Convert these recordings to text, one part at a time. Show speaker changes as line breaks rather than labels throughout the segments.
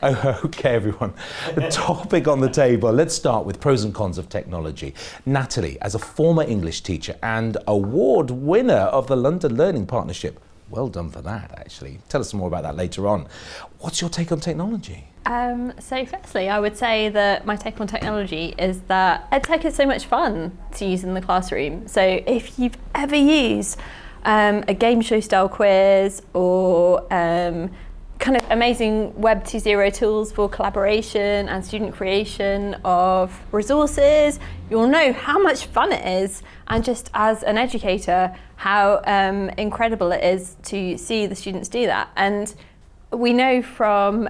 Okay, everyone. The topic on the table. Let's start with pros and cons of technology. Natalie, as a former English teacher and award winner of the London Learning Partnership, well done for that, actually. Tell us some more about that later on. What's your take on technology?
So firstly, I would say that my take on technology is that EdTech is so much fun to use in the classroom. So if you've ever used a game show style quiz or kind of amazing Web 2.0 tools for collaboration and student creation of resources, you'll know how much fun it is, and just as an educator, how incredible it is to see the students do that. And we know from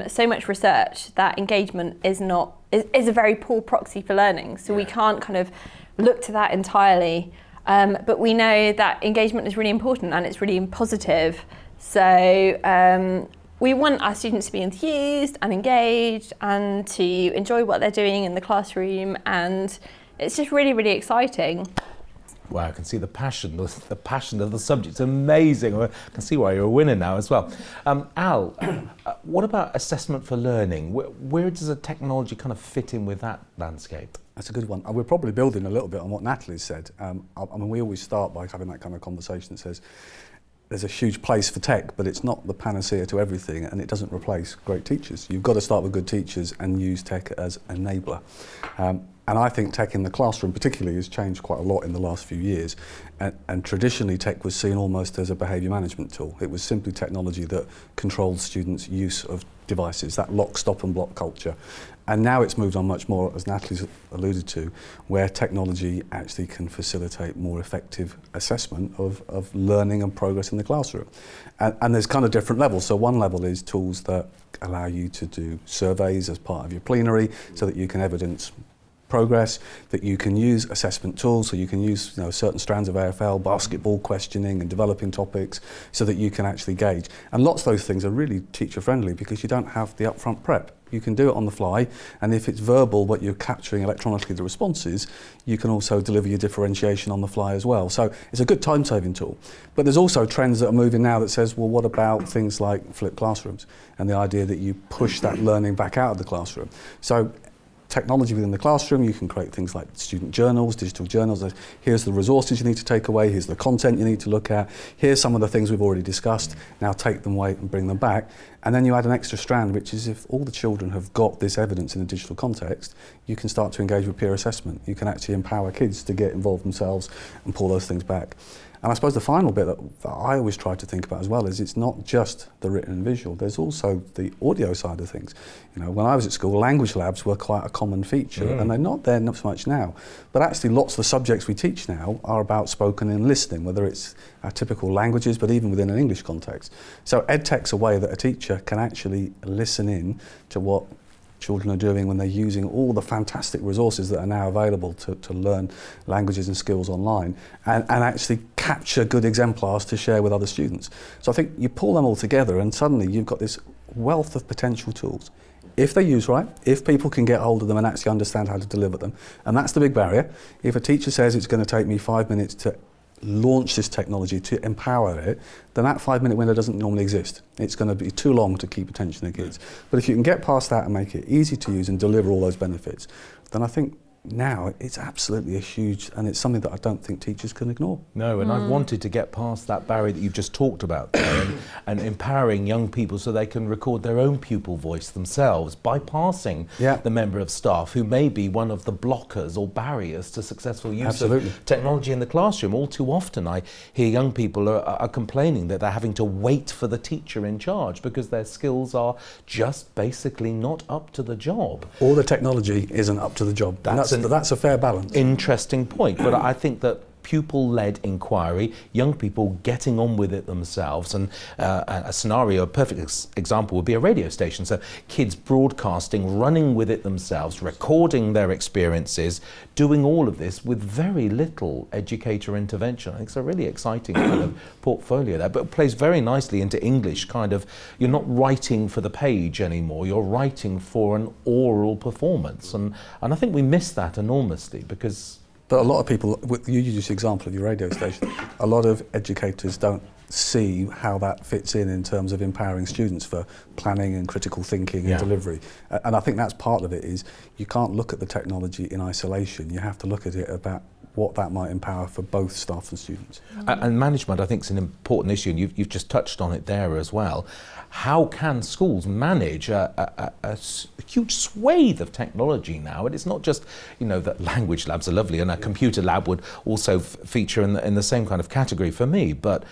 so much research that engagement is a very poor proxy for learning. So we can't kind of look to that entirely. But we know that engagement is really important and it's really positive. So we want our students to be enthused and engaged and to enjoy what they're doing in the classroom, and it's just really, really exciting.
Wow, I can see the passion of the subject. It's amazing. I can see why you're a winner now as well. Al, what about assessment for learning? Where does the technology kind of fit in with that landscape?
That's a good one. We're probably building a little bit on what Natalie said. I mean, we always start by having that kind of conversation that says there's a huge place for tech, but it's not the panacea to everything, and it doesn't replace great teachers. You've got to start with good teachers and use tech as an enabler. And I think tech in the classroom particularly has changed quite a lot in the last few years. And traditionally tech was seen almost as a behaviour management tool. It was simply technology that controlled students' use of devices, that lock, stop and block culture. And now it's moved on much more, as Natalie's alluded to, where technology actually can facilitate more effective assessment of learning and progress in the classroom. And there's kind of different levels. So one level is tools that allow you to do surveys as part of your plenary so that you can evidence progress, that you can use assessment tools, so you can use certain strands of AFL, basketball questioning and developing topics so that you can actually gauge. And lots of those things are really teacher friendly because you don't have the upfront prep. You can do it on the fly, and if it's verbal but you're capturing electronically the responses, you can also deliver your differentiation on the fly as well. So it's a good time-saving tool. But there's also trends that are moving now that says, well, what about things like flipped classrooms and the idea that you push that learning back out of the classroom? So technology within the classroom, you can create things like student journals, digital journals. Here's the resources you need to take away, here's the content you need to look at, here's some of the things we've already discussed, now take them away and bring them back. And then you add an extra strand, which is if all the children have got this evidence in a digital context, you can start to engage with peer assessment. You can actually empower kids to get involved themselves and pull those things back. And I suppose the final bit that I always try to think about as well is it's not just the written and visual, there's also the audio side of things. When I was at school, language labs were quite a common feature, and they're not there not so much now. But actually lots of the subjects we teach now are about spoken and listening, whether it's our typical languages, but even within an English context. So EdTech's a way that a teacher can actually listen in to what children are doing when they're using all the fantastic resources that are now available to learn languages and skills online and actually capture good exemplars to share with other students. So I think you pull them all together and suddenly you've got this wealth of potential tools. If they're used right, if people can get hold of them and actually understand how to deliver them, and that's the big barrier. If a teacher says it's going to take me 5 minutes to launch this technology to empower it, then that 5-minute window doesn't normally exist. It's going to be too long to keep attention of kids. But if you can get past that and make it easy to use and deliver all those benefits, then I think now it's absolutely a huge, and it's something that I don't think teachers can ignore.
No, and I've wanted to get past that barrier that you've just talked about there, and empowering young people so they can record their own pupil voice themselves, bypassing the member of staff who may be one of the blockers or barriers to successful use of technology in the classroom. All too often I hear young people are complaining that they're having to wait for the teacher in charge because their skills are just basically not up to the job.
Or the technology isn't up to the job. That's a fair balance.
Interesting point, but I think that pupil-led inquiry, young people getting on with it themselves, and a scenario, a perfect example would be a radio station. So kids broadcasting, running with it themselves, recording their experiences, doing all of this with very little educator intervention. I think it's a really exciting kind of portfolio there, but it plays very nicely into English kind of, you're not writing for the page anymore, you're writing for an oral performance. And I think we miss that enormously because
But a lot of people, you use the example of your radio station, a lot of educators don't see how that fits in terms of empowering students for planning and critical thinking and delivery. And I think that's part of it, is you can't look at the technology in isolation. You have to look at it about what that might empower for both staff and students.
And management, I think, is an important issue, and you've just touched on it there as well. How can schools manage a huge swathe of technology now? And it's not just, that language labs are lovely, and a computer lab would also feature in the same kind of category for me. But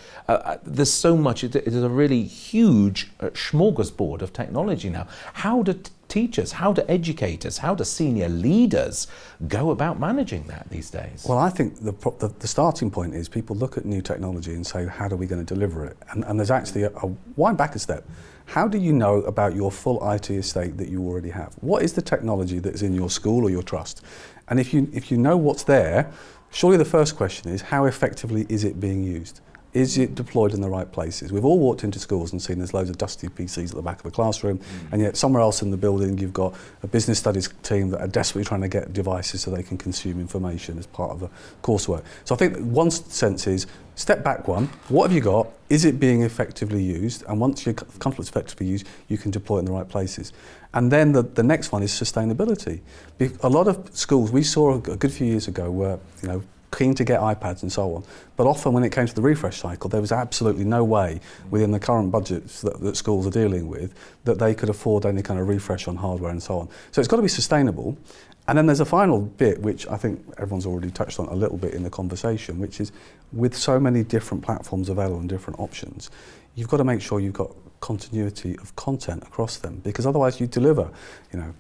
there's so much, it is a really huge smorgasbord of technology now. How do teachers, how do educators, how do senior leaders go about managing that these days?
Well, I think the starting point is people look at new technology and say, how are we going to deliver it? And there's actually a wind back a step. How do you know about your full IT estate that you already have? What is the technology that's in your school or your trust? And if you know what's there, surely the first question is, how effectively is it being used? Is it deployed in the right places? We've all walked into schools and seen there's loads of dusty PCs at the back of a classroom, and yet somewhere else in the building you've got a business studies team that are desperately trying to get devices so they can consume information as part of the coursework. So I think one sense is, step back one, what have you got? Is it being effectively used? And once you're comfortable it's effectively used, you can deploy it in the right places. And then the next one is sustainability. A lot of schools we saw a good few years ago were, keen to get iPads and so on, but often when it came to the refresh cycle, there was absolutely no way within the current budgets that schools are dealing with that they could afford any kind of refresh on hardware and so on. So it's got to be sustainable. And then there's a final bit, which I think everyone's already touched on a little bit in the conversation, which is with so many different platforms available and different options, you've got to make sure you've got continuity of content across them, because otherwise you deliver,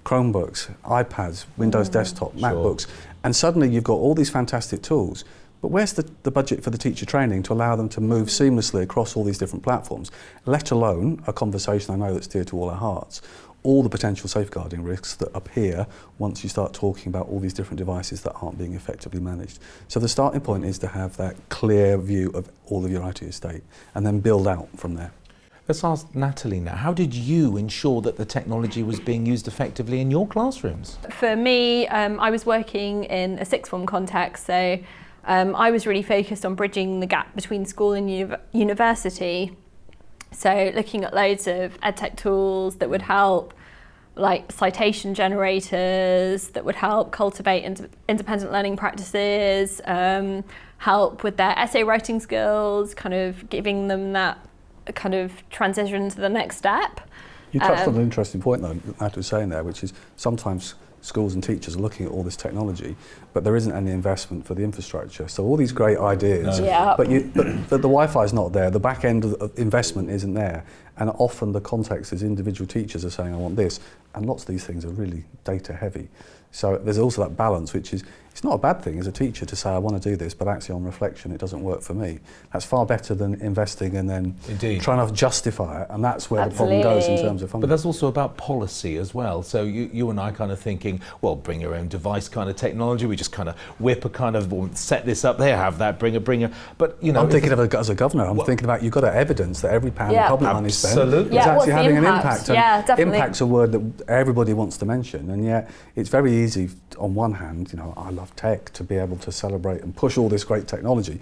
Chromebooks, iPads, Windows Desktop, MacBooks, and suddenly you've got all these fantastic tools. But where's the budget for the teacher training to allow them to move seamlessly across all these different platforms, let alone a conversation I know that's dear to all our hearts, all the potential safeguarding risks that appear once you start talking about all these different devices that aren't being effectively managed. So the starting point is to have that clear view of all of your IT estate and then build out from there.
Let's ask Natalie now. How did you ensure that the technology was being used effectively in your classrooms?
For me, I was working in a sixth form context, so I was really focused on bridging the gap between school and university. So looking at loads of EdTech tools that would help, like citation generators, that would help cultivate independent learning practices, help with their essay writing skills, kind of giving them that kind of transition to the next step.
You touched on an interesting point though, Nat was saying there, which is sometimes schools and teachers are looking at all this technology, but there isn't any investment for the infrastructure. So all these great ideas, but the Wi-Fi is not there, the back end of investment isn't there, and often the context is individual teachers are saying, I want this, and lots of these things are really data heavy. So there's also that balance, which is, it's not a bad thing as a teacher to say, I want to do this, but actually on reflection, it doesn't work for me. That's far better than investing and then trying to justify it. And that's where the problem goes in terms of funding.
But that's also about policy as well. So you and I kind of thinking, well, bring your own device kind of technology. We just kind of whip a kind of, set this up there, have that, bring a. But,
I'm thinking of it as a governor. I'm thinking about, you've got to evidence that every pound of public money spent is actually having an impact.
And definitely.
Impact's a word that everybody wants to mention. And yet it's very easy, on one hand, I love tech, to be able to celebrate and push all this great technology,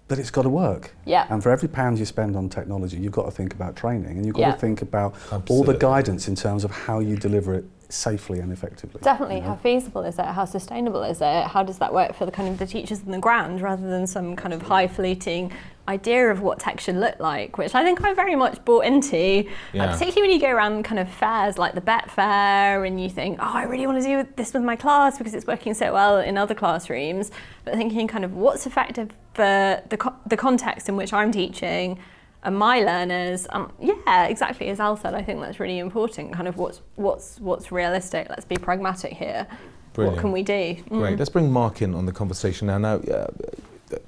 but it's got to work. And for every pound you spend on technology, you've got to think about training, and you've got to think about all the guidance in terms of how you deliver it safely and effectively.
Definitely. How feasible is it? How sustainable is it? How does that work for the kind of the teachers on the ground, rather than some kind of high fleeting idea of what tech should look like, which I think I very much bought into, particularly when you go around kind of fairs like the Bet Fair and you think, I really want to do this with my class because it's working so well in other classrooms, but thinking kind of what's effective for the context in which I'm teaching and my learners. Exactly as Al said, I think that's really important, kind of what's realistic. Let's be pragmatic here. Brilliant. What can we do?
Great. Let's bring Mark in on the conversation now.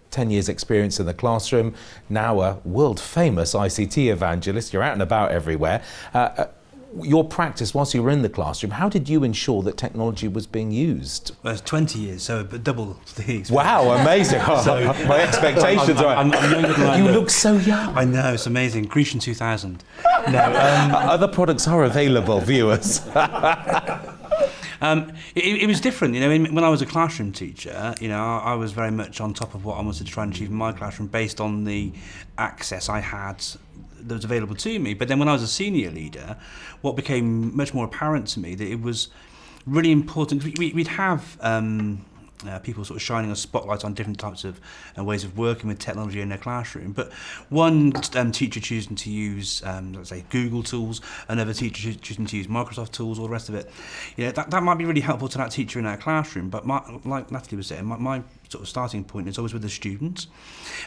10 years experience in the classroom, now a world famous ICT evangelist, you're out and about everywhere. Your practice whilst you were in the classroom, how did you ensure that technology was being used?
Well, it's 20 years, so double the experience.
Wow, amazing. My expectations are...
I'm younger than
you look so young.
I know, it's amazing. Grecian 2000.
Other products are available, viewers.
It was different, you know. When I was a classroom teacher, you know, I was very much on top of what I wanted to try and achieve in my classroom based on the access I had that was available to me. But then when I was a senior leader, what became much more apparent to me that it was really important. We'd have people sort of shining a spotlight on different types of ways of working with technology in their classroom. But one teacher choosing to use, let's say, Google tools, another teacher choosing to use Microsoft tools, all the rest of it. You know, that might be really helpful to that teacher in that classroom. But like Natalie was saying, my sort of starting point is always with the students.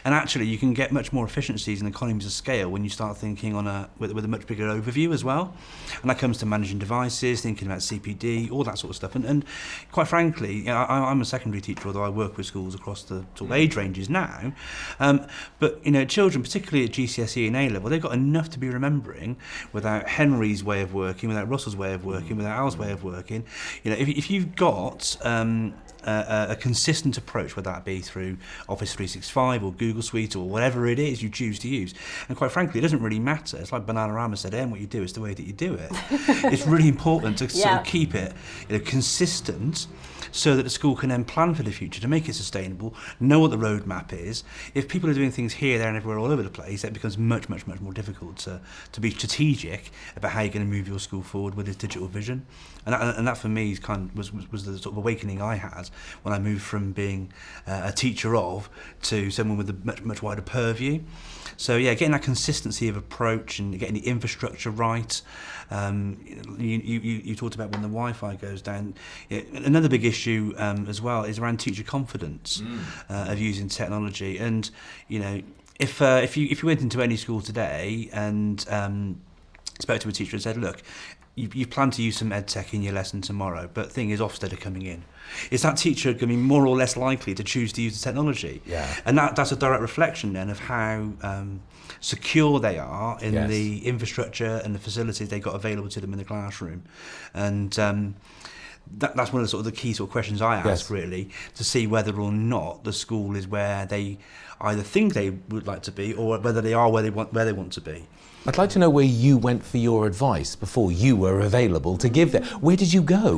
And actually, you can get much more efficiencies and economies of scale when you start thinking with a much bigger overview as well. And that comes to managing devices, thinking about CPD, all that sort of stuff. And quite frankly, you know, I'm a secondary teacher, although I work with schools across the sort of age ranges now. But you know, children, particularly at GCSE and A level, they've got enough to be remembering without Henry's way of working, without Russell's way of working, without Al's way of working. You know, if you've got a consistent approach, whether that be through Office 365 or Google Suite or whatever it is you choose to use. And quite frankly, it doesn't really matter. It's like Bananarama said, what you do is the way that you do it. It's really important to sort of keep it, you know, consistent, so that the school can then plan for the future to make it sustainable, know what the roadmap is. If people are doing things here, there and everywhere all over the place, it becomes much more difficult to be strategic about how you're going to move your school forward with this digital vision. And that for me was the sort of awakening I had when I moved from being a teacher to someone with a much wider purview. So yeah, getting that consistency of approach and getting the infrastructure right. You talked about when the Wi-Fi goes down. Another big issue as well is around teacher confidence of using technology. And you know, if you went into any school today and spoke to a teacher and said, look, you plan to use some EdTech in your lesson tomorrow, but thing is Ofsted are coming in. Is that teacher going to be more or less likely to choose to use the technology? Yeah. And that's a direct reflection then of how secure they are in the infrastructure and the facilities they got available to them in the classroom. And that's one of the sort of the key sort of questions I ask really, to see whether or not the school is where they either think they would like to be or whether they are where they want to be.
I'd like to know where you went for your advice before you were available to give that. Where did you go?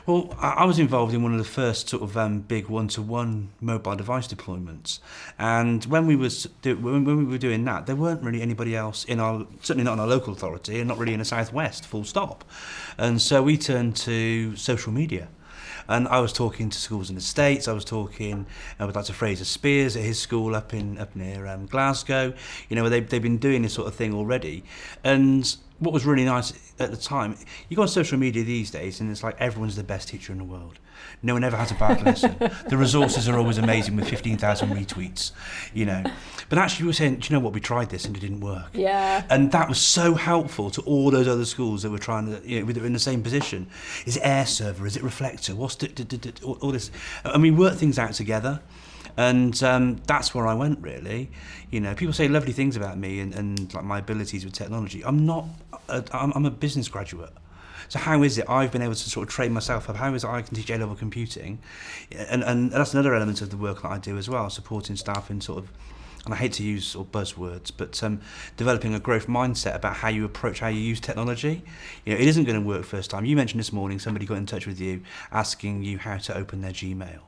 Well, I was involved in one of the first sort of big one-to-one mobile device deployments, and when we were doing that, there weren't really anybody else certainly not in our local authority, and not really in the southwest. Full stop. And so we turned to social media. And I was talking to schools in the States. I was talking with Dr. Fraser Spears at his school up near Glasgow. You know, where they've been doing this sort of thing already. And what was really nice at the time, you go on social media these days, and it's like everyone's the best teacher in the world. No one ever has a bad lesson. The resources are always amazing with 15,000 retweets, you know. But actually, we were saying, do you know what? We tried this and it didn't work. Yeah. And that was so helpful to all those other schools that were trying to, you know, in the same position. Is it Air Server? Is it Reflector? What's all this? And we worked things out together. And that's where I went, really. You know, people say lovely things about me and like my abilities with technology. I'm a business graduate. So how is it I've been able to sort of train myself up? How is it I can teach A-level computing? And that's another element of the work that I do as well, supporting staff in sort of, and I hate to use sort of buzzwords, but developing a growth mindset about how you approach how you use technology. You know, it isn't going to work first time. You mentioned this morning somebody got in touch with you asking you how to open their Gmail.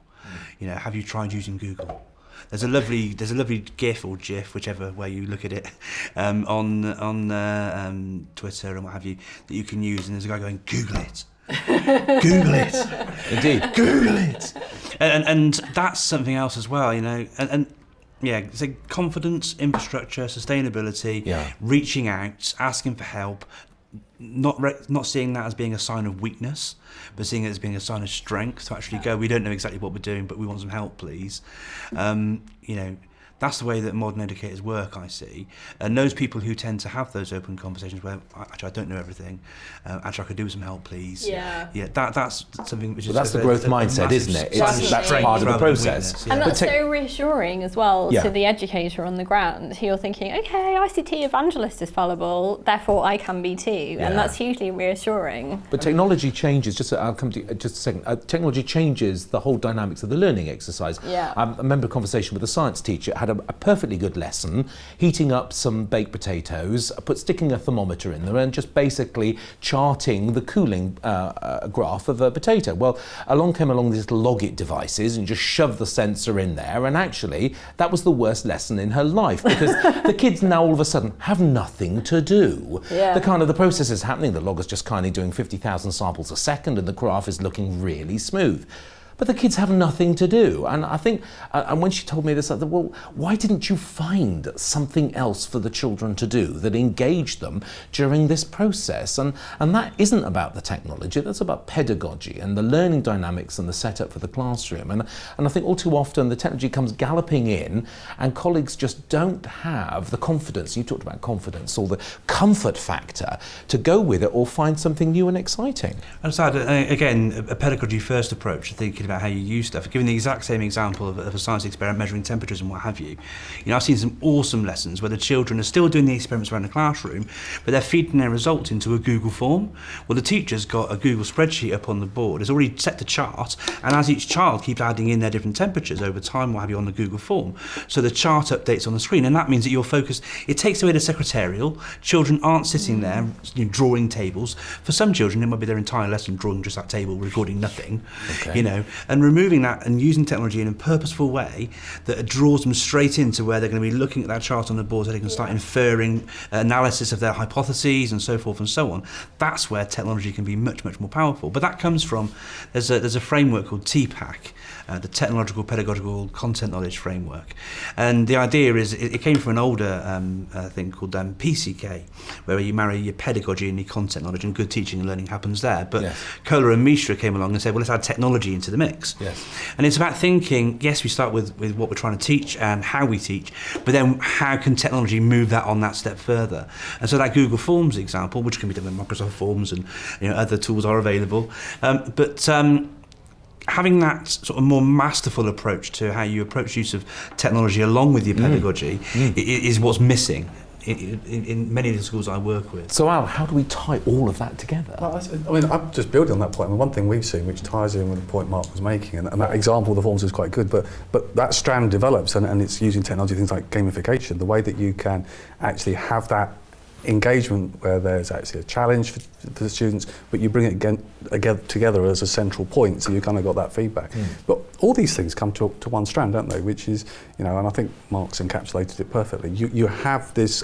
You know, have you tried using Google? There's a lovely GIF or GIF, whichever way you look at it, on Twitter and what have you, that you can use. And there's a guy going, Google it. Google it.
Indeed.
Google it. And that's something else as well, you know. And yeah, so confidence, infrastructure, sustainability, reaching out, asking for help, not seeing that as being a sign of weakness, but seeing it as being a sign of strength to actually go, we don't know exactly what we're doing, but we want some help, please. You know, that's the way that modern educators work, I see. And those people who tend to have those open conversations where, actually, I don't know everything, actually, I could do with some help, please. Yeah, that's something which is...
That's the growth mindset, isn't it? That's part of the process.
And that's so reassuring as well to the educator on the ground, who you're thinking, okay, ICT evangelist is fallible, therefore I can be too. And that's hugely reassuring.
But technology changes, I'll come to you just a second, technology changes the whole dynamics of the learning exercise. I remember a conversation with a science teacher, had a perfectly good lesson, heating up some baked potatoes, sticking a thermometer in there and just basically charting the cooling graph of a potato. Well, along came these little logit devices and just shoved the sensor in there, and actually that was the worst lesson in her life, because the kids now all of a sudden have nothing to do.
Yeah.
The process is happening, the logger's just kindly doing 50,000 samples a second and the graph is looking really smooth. But the kids have nothing to do. And I think, and when she told me this, I thought, well, why didn't you find something else for the children to do that engaged them during this process? And that isn't about the technology, that's about pedagogy and the learning dynamics and the setup for the classroom. And I think all too often the technology comes galloping in and colleagues just don't have the confidence, you talked about confidence, or the comfort factor to go with it or find something new and exciting.
And so, again, a pedagogy first approach, thinking about how you use stuff. Giving the exact same example of a science experiment, measuring temperatures and what have you. I've seen some awesome lessons where the children are still doing the experiments around the classroom, but they're feeding their results into a Google form. Well, the teacher's got a Google spreadsheet up on the board, has already set the chart, and as each child keeps adding in their different temperatures over time, what have you, on the Google form. So the chart updates on the screen, and that means that you're focused, it takes away the secretarial. Children aren't sitting there drawing tables. For some children, it might be their entire lesson drawing just that table, recording nothing, and removing that and using technology in a purposeful way that draws them straight into where they're going to be looking at that chart on the board so they can start inferring analysis of their hypotheses and so forth and so on. That's where technology can be much, much more powerful. But that comes from, there's a framework called TPAC, the Technological Pedagogical Content Knowledge Framework. And the idea is, it came from an older thing called PCK, where you marry your pedagogy and your content knowledge, and good teaching and learning happens there. But Kohler and Mishra came along and said, well, let's add technology into the mix.
Yes.
And it's about thinking, yes, we start with what we're trying to teach and how we teach, but then how can technology move that on that step further? And so that Google Forms example, which can be done with Microsoft Forms and other tools are available, but having that sort of more masterful approach to how you approach use of technology along with your pedagogy is what's missing in many of the schools I work with.
So Al, how do we tie all of that together?
Well, I'm just building on that point. One thing we've seen, which ties in with the point Mark was making, and that example of the forms is quite good, but that strand develops, and it's using technology, things like gamification, the way that you can actually have that engagement where there's actually a challenge for the students, but you bring it together as a central point, so you kind of got that feedback. But all these things come to one strand, don't they? Which is, and I think Mark's encapsulated it perfectly. You have this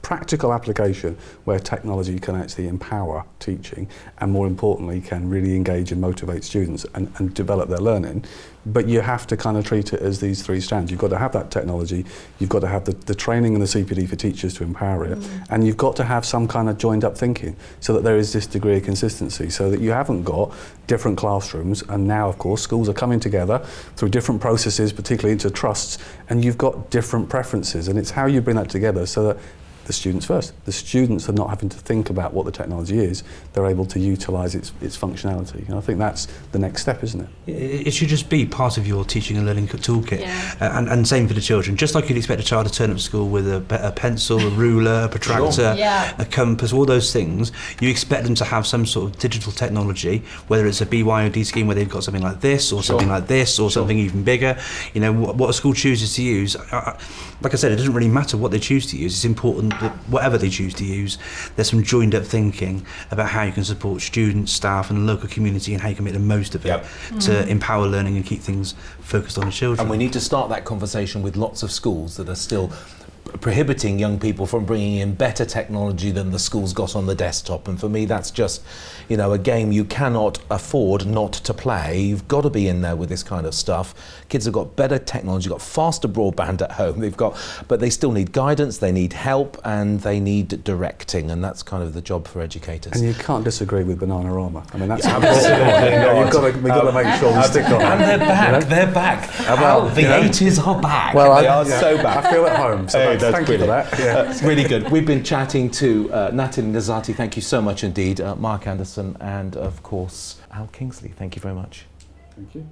practical application where technology can actually empower teaching, and more importantly can really engage and motivate students and develop their learning. But you have to kind of treat it as these three strands. You've got to have that technology, you've got to have the training and the CPD for teachers to empower it, and you've got to have some kind of joined up thinking so that there is this degree of consistency, so that you haven't got different classrooms, and now of course schools are coming together through different processes, particularly into trusts, and you've got different preferences, and it's how you bring that together so that the students first. The students are not having to think about what the technology is, they're able to utilise its functionality. I think that's the next step, isn't it?
It should just be part of your teaching and learning toolkit. And same for the children. Just like you'd expect a child to turn up to school with a pencil, a ruler, a protractor, a compass, all those things, you expect them to have some sort of digital technology, whether it's a BYOD scheme where they've got something like this, or something like this, or something even bigger. What a school chooses to use, like I said, it doesn't really matter what they choose to use. It's important that whatever they choose to use, there's some joined up thinking about how you can support students, staff and the local community, and how you can make the most of it to empower learning and keep things focused on the children.
And we need to start that conversation with lots of schools that are still prohibiting young people from bringing in better technology than the schools got on the desktop. And for me, that's just, a game you cannot afford not to play. You've got to be in there with this kind of stuff. Kids have got better technology, got faster broadband at home. But they still need guidance, they need help, and they need directing. And that's kind of the job for educators.
And you can't disagree with Bananarama. I mean, that's absolutely. We've got to make sure we stick on
and
it.
they're back. They're back. The 80s are back.
Well,
they are so back.
I feel at home. So thank you for that.
It's really good. We've been chatting to Natalie Nazati. Thank you so much indeed. Mark Anderson, and of course Al Kingsley. Thank you very much.
Thank you.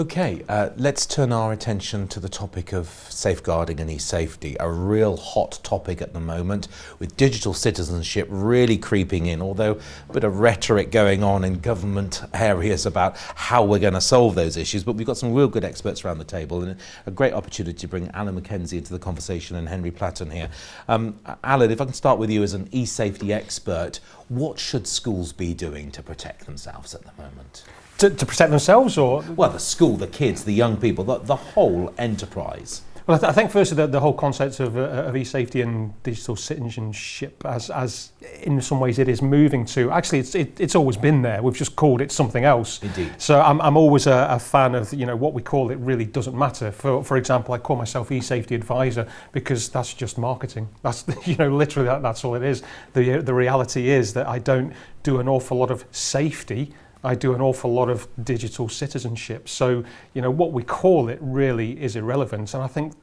Okay, let's turn our attention to the topic of safeguarding and eSafety, a real hot topic at the moment, with digital citizenship really creeping in, although a bit of rhetoric going on in government areas about how we're going to solve those issues. But we've got some real good experts around the table, and a great opportunity to bring Alan Mackenzie into the conversation and Henry Platten here. Alan, if I can start with you as an eSafety expert, what should schools be doing to protect themselves at the moment?
To protect themselves, or?
Well, the school, the kids, the young people, the whole enterprise.
Well, I think firstly the whole concept of eSafety and digital citizenship, as in some ways it is moving to, actually it's always been there, we've just called it something else.
Indeed.
So I'm always a fan of, what we call it really doesn't matter. For example, I call myself eSafety advisor because that's just marketing. That's, literally that's all it is. The reality is that I don't do an awful lot of safety. I do an awful lot of digital citizenship. So, what we call it really is irrelevant. And I think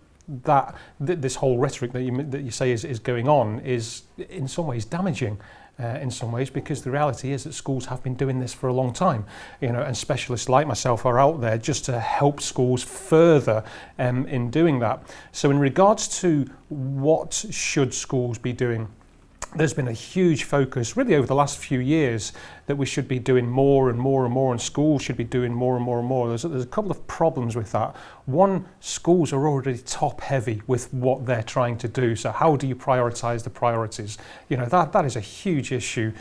that this whole rhetoric that you say is going on is in some ways damaging. In some ways, because the reality is that schools have been doing this for a long time, and specialists like myself are out there just to help schools further in doing that. So in regards to what should schools be doing, there's been a huge focus really over the last few years that we should be doing more and more and more, and schools should be doing more and more and more. There's a couple of problems with that. One, schools are already top heavy with what they're trying to do. So how do you prioritise the priorities? That is a huge issue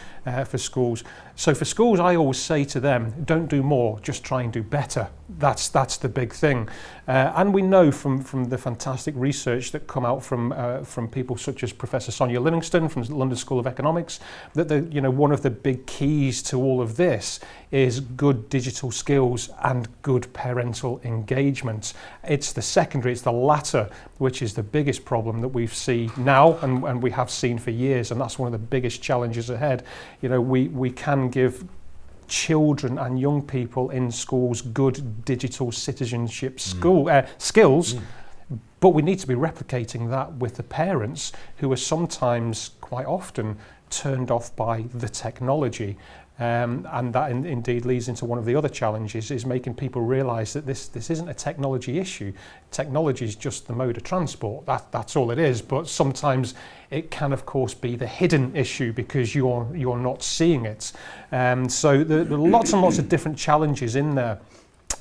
for schools. So for schools, I always say to them, don't do more, just try and do better. That's the big thing. And we know from the fantastic research that come out from people such as Professor Sonia Livingston from the London School of Economics, that one of the big keys to all of this is good digital skills and good parental engagement. It's the secondary, it's the latter, which is the biggest problem that we see now and we have seen for years, and that's one of the biggest challenges ahead. We can give children and young people in schools good digital citizenship skills, but we need to be replicating that with the parents, who are sometimes, quite often, turned off by the technology. And that indeed leads into one of the other challenges, is making people realise that this isn't a technology issue. Technology is just the mode of transport. That's all it is. But sometimes it can, of course, be the hidden issue because you're not seeing it. So there are lots and lots of different challenges in there.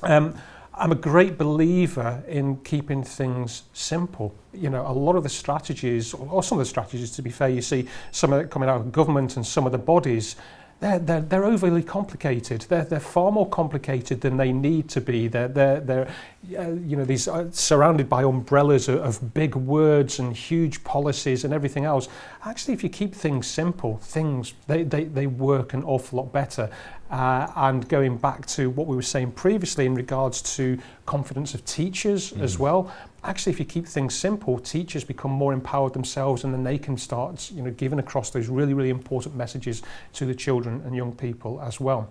I'm a great believer in keeping things simple. A lot of the strategies, or some of the strategies, to be fair, you see some of it coming out of government and some of the bodies, they're overly complicated. They're far more complicated than they need to be. They're these are surrounded by umbrellas of big words and huge policies and everything else. Actually, if you keep things simple, they work an awful lot better. And going back to what we were saying previously in regards to confidence of teachers as well, actually, if you keep things simple, teachers become more empowered themselves, and then they can start, giving across those really, really important messages to the children and young people as well.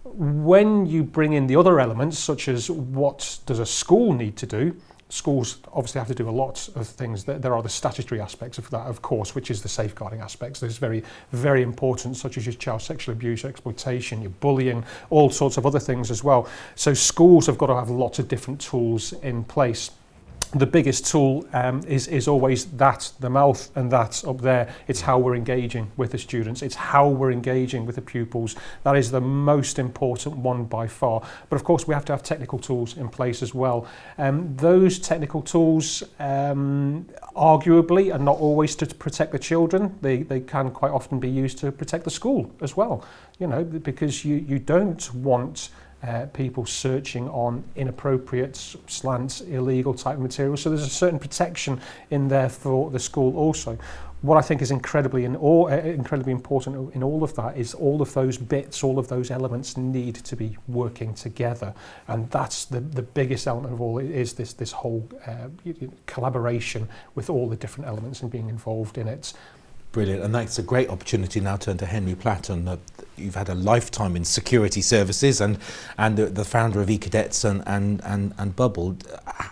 When you bring in the other elements, such as what does a school need to do, schools obviously have to do a lot of things. There are the statutory aspects of that, of course, which is the safeguarding aspects. There's very, very important, such as your child sexual abuse, exploitation, your bullying, all sorts of other things as well. So schools have got to have lots of different tools in place. The biggest tool is always the mouth, and that's up there. It's how we're engaging with the students. It's how we're engaging with the pupils. That is the most important one by far. But of course, we have to have technical tools in place as well. Those technical tools, arguably, are not always to protect the children. They can quite often be used to protect the school as well. Because you don't want people searching on inappropriate, slants, illegal type material. So there's a certain protection in there for the school also. What I think is incredibly important in all of that is all of those bits, all of those elements need to be working together. And that's the biggest element of all, is this whole collaboration with all the different elements and being involved in it.
Brilliant, and that's a great opportunity. Now turn to Henry Platten. You've had a lifetime in security services and the founder of eCadets and Bubble.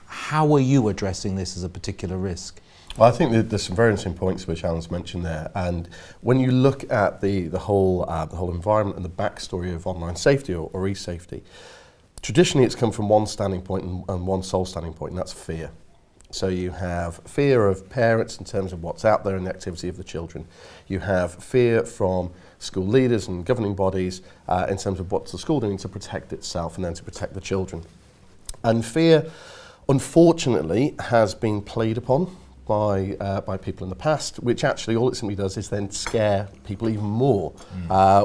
How are you addressing this as a particular risk?
Well, I think that there's some very interesting points which Alan's mentioned there, and when you look at the whole environment and the backstory of online safety or eSafety, Traditionally, it's come from one standing point and one sole standing point, and that's fear. So you have fear of parents in terms of what's out there in the activity of the children. You have fear from school leaders and governing bodies in terms of what's the school doing to protect itself and then to protect the children. And fear, unfortunately, has been played upon by people in the past, which actually all it simply does is then scare people even more.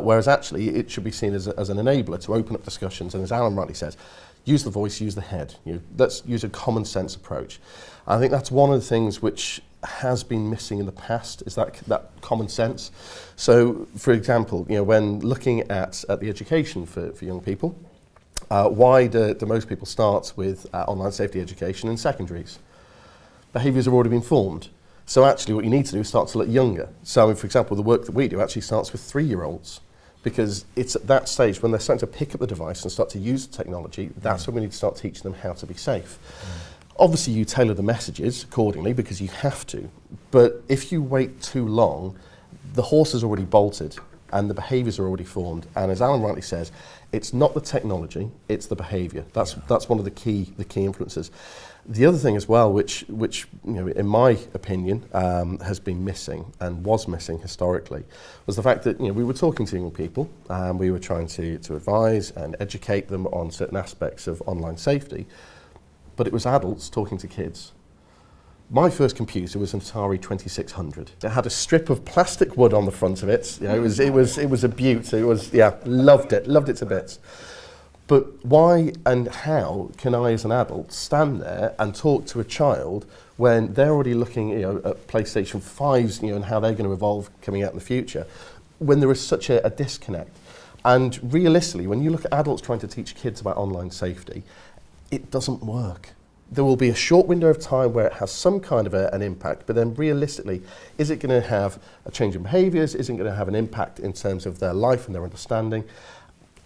Whereas actually it should be seen as an enabler to open up discussions, and as Alan rightly says, use the voice, use the head. Let's use a common sense approach. I think that's one of the things which has been missing in the past, is that common sense. So, for example, when looking at the education for young people, why do most people start with online safety education in secondaries? Behaviours have already been formed. So actually what you need to do is start to look younger. So for example, the work that we do actually starts with 3-year-olds, because it's at that stage when they're starting to pick up the device and start to use the technology, that's when we need to start teaching them how to be safe. Obviously you tailor the messages accordingly because you have to, but if you wait too long, the horse has already bolted and the behaviours are already formed, and as Alan rightly says, it's not the technology, it's the behaviour. That's one of the key influences. The other thing as well, which in my opinion has been missing and was missing historically, was the fact that we were talking to young people and we were trying to advise and educate them on certain aspects of online safety, but it was adults talking to kids. My first computer was an Atari 2600. It had a strip of plastic wood on the front of it. It was a beaut. It was loved it to bits. But why and how can I, as an adult, stand there and talk to a child when they're already looking, at PlayStation 5s, and how they're going to evolve coming out in the future, when there is such a disconnect? And realistically, when you look at adults trying to teach kids about online safety, it doesn't work. There will be a short window of time where it has some kind of an impact, but then realistically, is it going to have a change in behaviours? Is it going to have an impact in terms of their life and their understanding?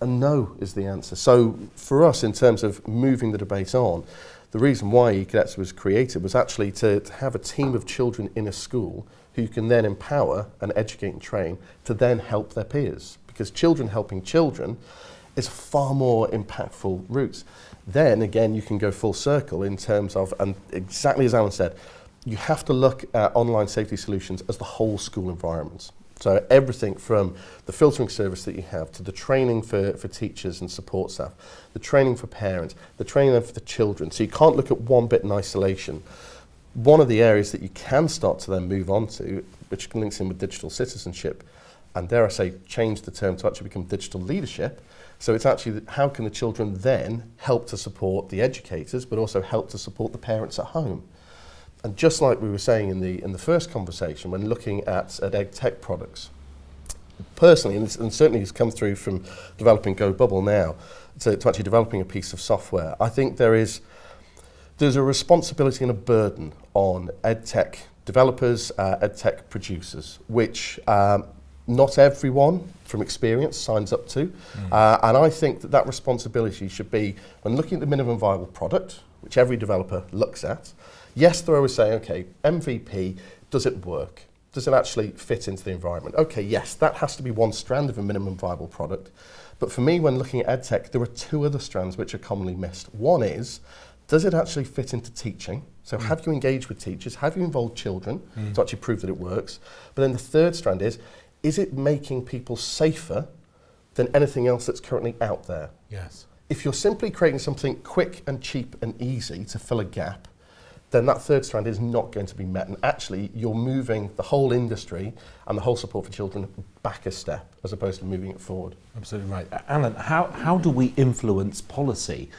And no is the answer. So for us, in terms of moving the debate on, the reason why eCadets was created was actually to have a team of children in a school who you can then empower and educate and train to then help their peers. Because children helping children is far more impactful routes. Then again, you can go full circle in terms of, and exactly as Alan said, you have to look at online safety solutions as the whole school environment. So everything from the filtering service that you have to the training for teachers and support staff, the training for parents, the training for the children. So you can't look at one bit in isolation. One of the areas that you can start to then move on to, which links in with digital citizenship, and dare I say, change the term to actually become digital leadership. So it's actually how can the children then help to support the educators, but also help to support the parents at home. And just like we were saying in the first conversation, when looking at EdTech products, personally, and certainly has come through from developing Go Bubble now to actually developing a piece of software, I think there's a responsibility and a burden on EdTech developers, EdTech producers, which not everyone from experience signs up to. And I think that responsibility should be, when looking at the minimum viable product, which every developer looks at, yes, they're always saying, okay, MVP, does it work? Does it actually fit into the environment? Okay, yes, that has to be one strand of a minimum viable product. But for me, when looking at EdTech, there are two other strands which are commonly missed. One is, does it actually fit into teaching? So have you engaged with teachers? Have you involved children to actually prove that it works? But then the third strand is it making people safer than anything else that's currently out there?
Yes.
If you're simply creating something quick and cheap and easy to fill a gap, then that third strand is not going to be met. And actually, you're moving the whole industry and the whole support for children back a step, as opposed to moving it forward.
Absolutely right. Alan, how do we influence policy?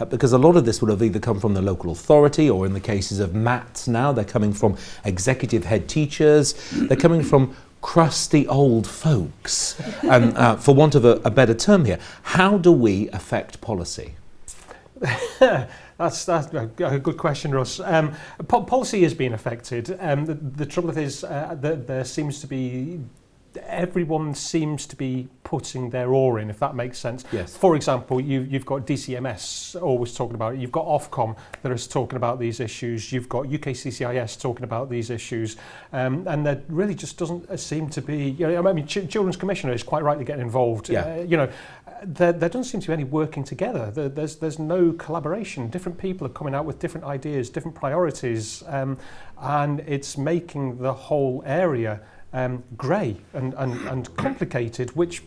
Because a lot of this would have either come from the local authority, or in the cases of MATs now, they're coming from executive head teachers, they're coming from crusty old folks. And for want of a better term here, how do we affect policy?
That's a good question, Russ. Policy is being affected. The trouble is that there seems to be, everyone seems to be putting their oar in, if that makes sense.
Yes.
For example, you've got DCMS always talking about it. You've got Ofcom that is talking about these issues. You've got UKCCIS talking about these issues. And there really just doesn't seem to be, Children's Commissioner is quite rightly getting involved.
Yeah.
there doesn't seem to be any working together. There's no collaboration. Different people are coming out with different ideas, different priorities, and it's making the whole area grey and complicated, which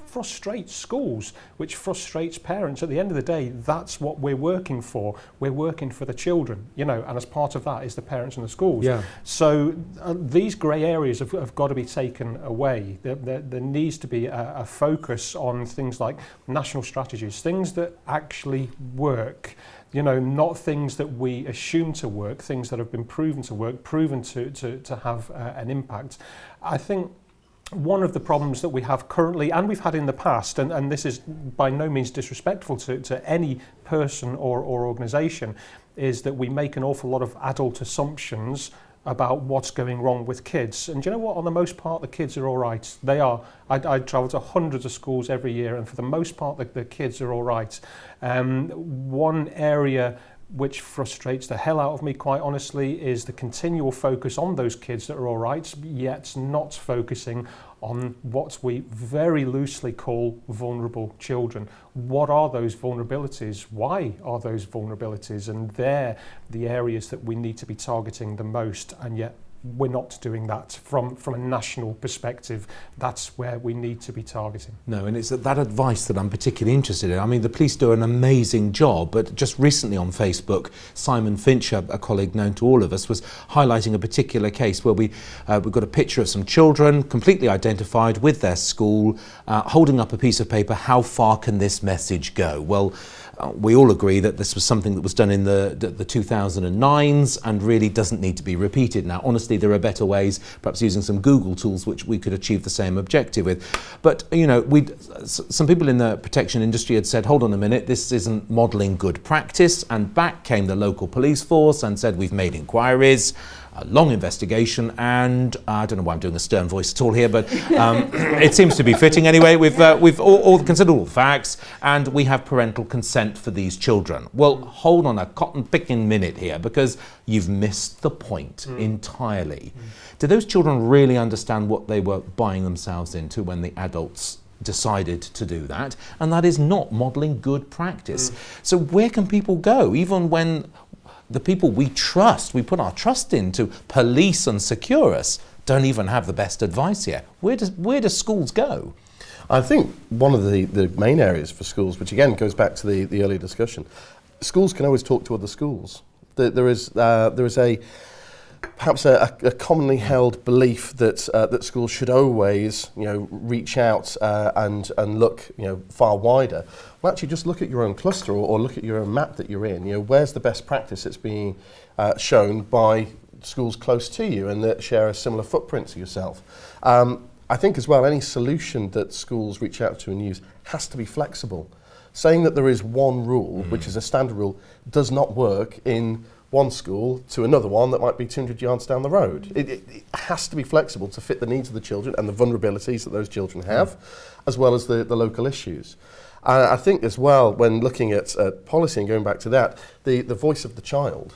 frustrates schools, which frustrates parents. At the end of the day, that's what we're working for. We're working for the children, you know, and as part of that is the parents and the schools.
Yeah.
So these grey areas have got to be taken away. There needs to be a focus on things like national strategies, things that actually work. You know, not things that we assume to work, things that have been proven to work, proven to have an impact. I think one of the problems that we have currently, and we've had in the past, and this is by no means disrespectful to any person or organisation, is that we make an awful lot of adult assumptions about what's going wrong with kids. And do you know what? On the most part, the kids are all right. They are. I travel to hundreds of schools every year, and for the most part, the kids are all right. One area which frustrates the hell out of me, quite honestly, is the continual focus on those kids that are all right, yet not focusing on what we very loosely call vulnerable children. What are those vulnerabilities? Why are those vulnerabilities? And they're the areas that we need to be targeting the most, and yet we're not doing that from a national perspective. That's where we need to be targeting.
No, and it's that advice that I'm particularly interested in. I mean, the police do an amazing job, but just recently on Facebook, Simon Fincher, a colleague known to all of us, was highlighting a particular case where we've got a picture of some children, completely identified with their school, holding up a piece of paper. How far can this message go? Well, we all agree that this was something that was done in the 2009s and really doesn't need to be repeated. Now, honestly, there are better ways, perhaps using some Google tools, which we could achieve the same objective with. But, you know, some people in the protection industry had said, hold on a minute, this isn't modelling good practice. And back came the local police force and said, we've made inquiries, a long investigation, and I don't know why I'm doing a stern voice at all here, but it seems to be fitting anyway. We've all considered all the facts, and we have parental consent for these children. Well, hold on a cotton-picking minute here, because you've missed the point entirely. Do those children really understand what they were buying themselves into when the adults decided to do that? And that is not modelling good practice. So where can people go, even when the people we trust, we put our trust in to police and secure us, don't even have the best advice here? Where do schools go?
I think one of the main areas for schools, which again goes back to the earlier discussion, schools can always talk to other schools. There is perhaps a commonly held belief that schools should always, you know, reach out and look, you know, far wider. Well, actually, just look at your own cluster or look at your own map that you're in. You know, where's the best practice that's being shown by schools close to you and that share a similar footprint to yourself. I think as well, any solution that schools reach out to and use has to be flexible. Saying that there is one rule, which is a standard rule, does not work in one school to another one that might be 200 yards down the road. It has to be flexible to fit the needs of the children and the vulnerabilities that those children have, as well as the local issues. I think as well, when looking at policy and going back to that, the voice of the child,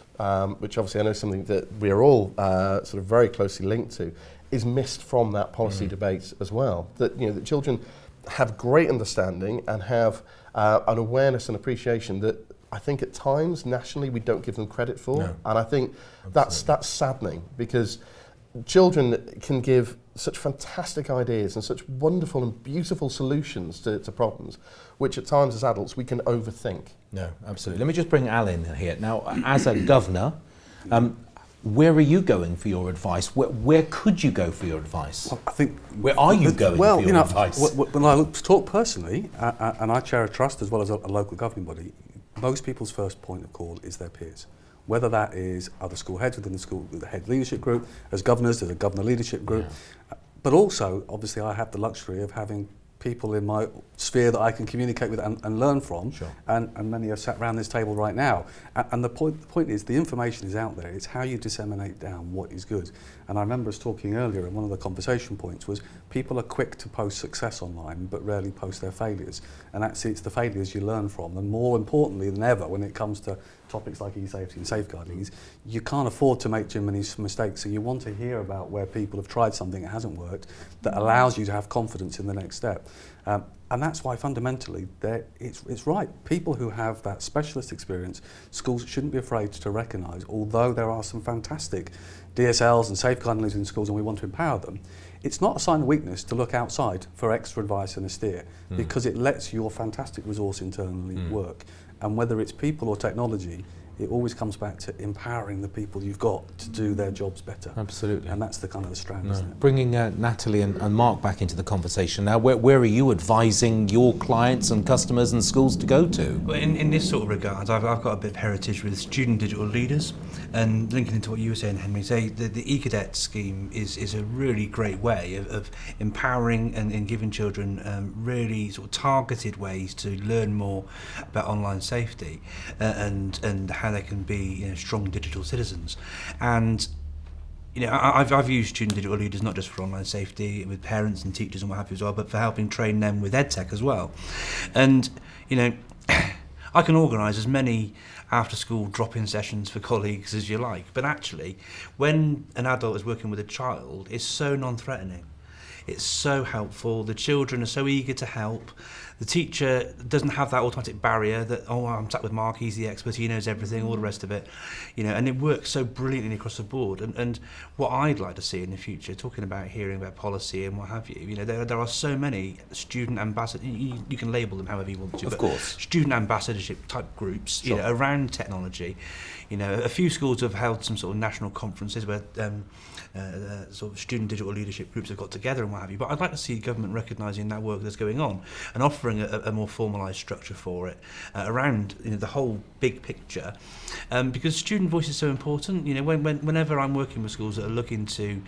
which obviously I know is something that we're all sort of very closely linked to, is missed from that policy debate as well. That, you know, that children have great understanding and have an awareness and appreciation that I think at times nationally we don't give them credit for.
No.
And I think that's saddening, because children can give such fantastic ideas and such wonderful and beautiful solutions to problems, which at times as adults we can overthink.
No, absolutely. Let me just bring Al in here. Now, as a governor, where are you going for your advice? Where could you go for your advice?
I think.
Where are you going for your advice?
When I talk personally, and I chair a trust as well as a local governing body, most people's first point of call is their peers. Whether that is other school heads within the school, the head leadership group, as governors, there's a governor leadership group. Yeah. But also, obviously, I have the luxury of having people in my sphere that I can communicate with and learn from. Sure. And many are sat around this table right now. And the point is, the information is out there. It's how you disseminate down what is good. And I remember us talking earlier, and one of the conversation points was people are quick to post success online, but rarely post their failures. And actually, it's the failures you learn from. And more importantly than ever, when it comes to topics like eSafety and safeguarding, you can't afford to make too many mistakes. So you want to hear about where people have tried something that hasn't worked, that allows you to have confidence in the next step. And that's why fundamentally it's right. People who have that specialist experience, schools shouldn't be afraid to recognise, although there are some fantastic DSLs and safeguarding leads in schools and we want to empower them, it's not a sign of weakness to look outside for extra advice and a steer, because it lets your fantastic resource internally work. And whether it's people or technology, it always comes back to empowering the people you've got to do their jobs better.
Absolutely.
And that's the kind of the strand, isn't it?
Bringing Natalie and Mark back into the conversation now, where are you advising your clients and customers and schools to go to?
Well, in this sort of regards, I've got a bit of heritage with student digital leaders, and linking into what you were saying, Henry, the eCadet scheme is a really great way of empowering and giving children really sort of targeted ways to learn more about online safety and how they can be strong digital citizens. And I've used student digital leaders not just for online safety with parents and teachers and what have you as well, but for helping train them with EdTech as well. And I can organise as many after-school drop-in sessions for colleagues as you like, but actually, when an adult is working with a child, it's so non-threatening. It's so helpful. The children are so eager to help. The teacher doesn't have that automatic barrier that, oh, I'm sat with Mark, he's the expert, he knows everything, all the rest of it. And it works so brilliantly across the board. And what I'd like to see in the future, talking about hearing about policy and what have you, there are so many student ambassadors, you can label them however you want to,
of course,
student ambassadorship type groups,
sure,
around technology. A few schools have held some sort of national conferences where sort of student digital leadership groups have got together and what have you. But I'd like to see government recognising that work that's going on and offering a more formalised structure for it around the whole big picture, because student voice is so important. Whenever I'm working with schools that are looking to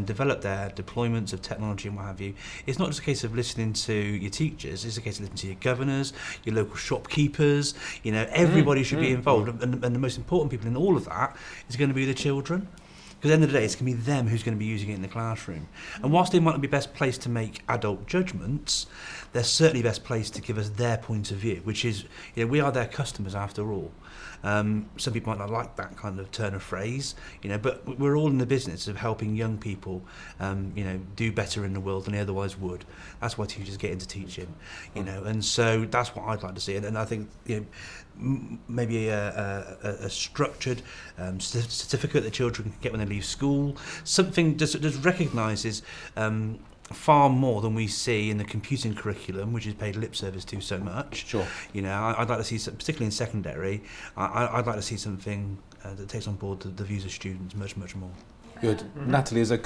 develop their deployments of technology and what have you, it's not just a case of listening to your teachers, it's a case of listening to your governors, your local shopkeepers. Everybody should be involved, and the most important people in all of that is going to be the children. Because at the end of the day, it's going to be them who's going to be using it in the classroom. And whilst they might not be best placed to make adult judgments, they're certainly best placed to give us their point of view, which is, we are their customers after all. Some people might not like that kind of turn of phrase, but we're all in the business of helping young people, do better in the world than they otherwise would. That's why teachers get into teaching, and so that's what I'd like to see. And I think, maybe a structured certificate that children can get when they leave school, something that recognises far more than we see in the computing curriculum, which is paid lip service to so much.
Sure.
I'd like to see, particularly in secondary, I'd like to see something that takes on board the views of students much, much more.
Good. Natalie, as a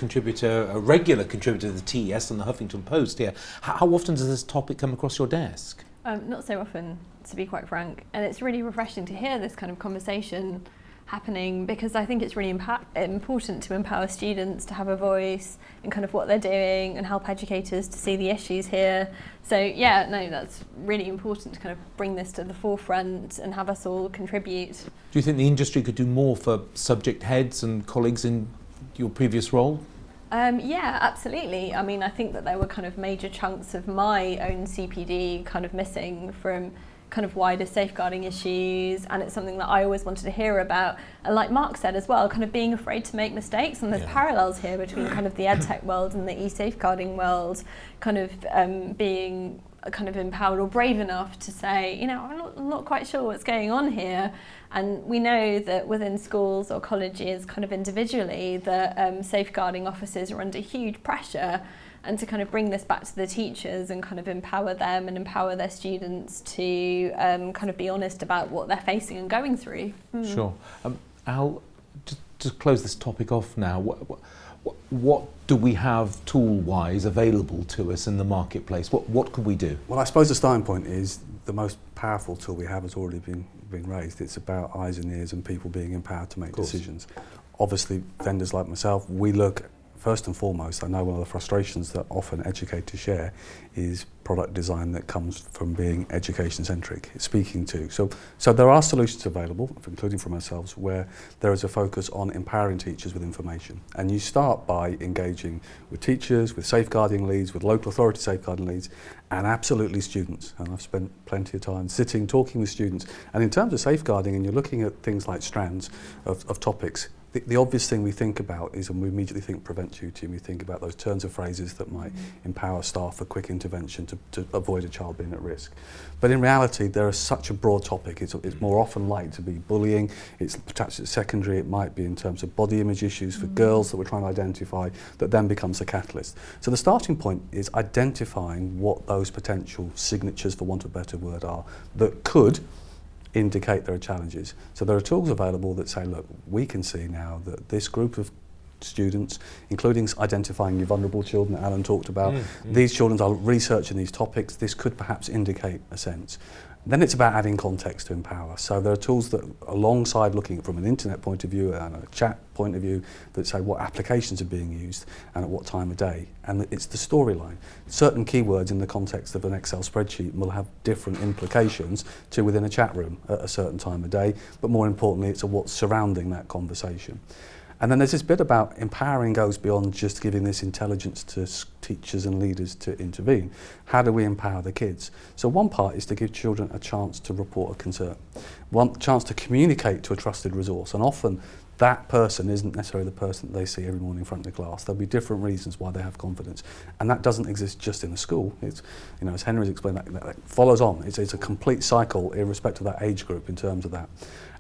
regular contributor to the TES and the Huffington Post here, how often does this topic come across your desk?
Not so often, to be quite frank. And it's really refreshing to hear this kind of conversation happening, because I think it's really important to empower students to have a voice in kind of what they're doing and help educators to see the issues here. So that's really important to kind of bring this to the forefront and have us all contribute.
Do you think the industry could do more for subject heads and colleagues in your previous role?
Yeah, absolutely. I mean, I think that there were kind of major chunks of my own CPD kind of missing from kind of wider safeguarding issues, and it's something that I always wanted to hear about. And like Mark said as well, kind of being afraid to make mistakes, and there's parallels here between kind of the EdTech world and the e-safeguarding world, kind of being kind of empowered or brave enough to say, I'm not quite sure what's going on here. And we know that within schools or colleges, kind of individually, that safeguarding officers are under huge pressure, and to kind of bring this back to the teachers and kind of empower them and empower their students to kind of be honest about what they're facing and going through.
Sure. Al, just to close this topic off now, what do we have tool-wise available to us in the marketplace? What could we do?
Well, I suppose the starting point is the most powerful tool we have has already been raised. It's about eyes and ears and people being empowered to make decisions. Obviously, vendors like myself, we look first and foremost, I know one of the frustrations that often educators share is product design that comes from being education-centric, speaking to. So there are solutions available, including from ourselves, where there is a focus on empowering teachers with information. And you start by engaging with teachers, with safeguarding leads, with local authority safeguarding leads, and absolutely students. And I've spent plenty of time sitting, talking with students. And in terms of safeguarding, and you're looking at things like strands of topics, the obvious thing we think about is, and we immediately think prevent duty, and we think about those turns of phrases that might empower staff for quick intervention to avoid a child being at risk. But in reality, there is such a broad topic. It's more often likely to be bullying. It's perhaps at secondary, it might be in terms of body image issues for girls that we're trying to identify, that then becomes a catalyst. So the starting point is identifying what those potential signatures, for want of a better word, are that could indicate there are challenges. So there are tools available that say, look, we can see now that this group of students, including identifying your vulnerable children that Alan talked about, these children are researching these topics, this could perhaps indicate a sense. Then it's about adding context to empower. So there are tools that, alongside looking from an internet point of view and a chat point of view, that say what applications are being used and at what time of day. And it's the storyline. Certain keywords in the context of an Excel spreadsheet will have different implications to within a chat room at a certain time of day, but more importantly, it's what's surrounding that conversation. And then there's this bit about empowering goes beyond just giving this intelligence to teachers and leaders to intervene. How do we empower the kids? So one part is to give children a chance to report a concern, one chance to communicate to a trusted resource. And often that person isn't necessarily the person that they see every morning in front of the class. There'll be different reasons why they have confidence. And that doesn't exist just in the school. It's, you know, as Henry's explained, that follows on. It's a complete cycle irrespective of that age group in terms of that.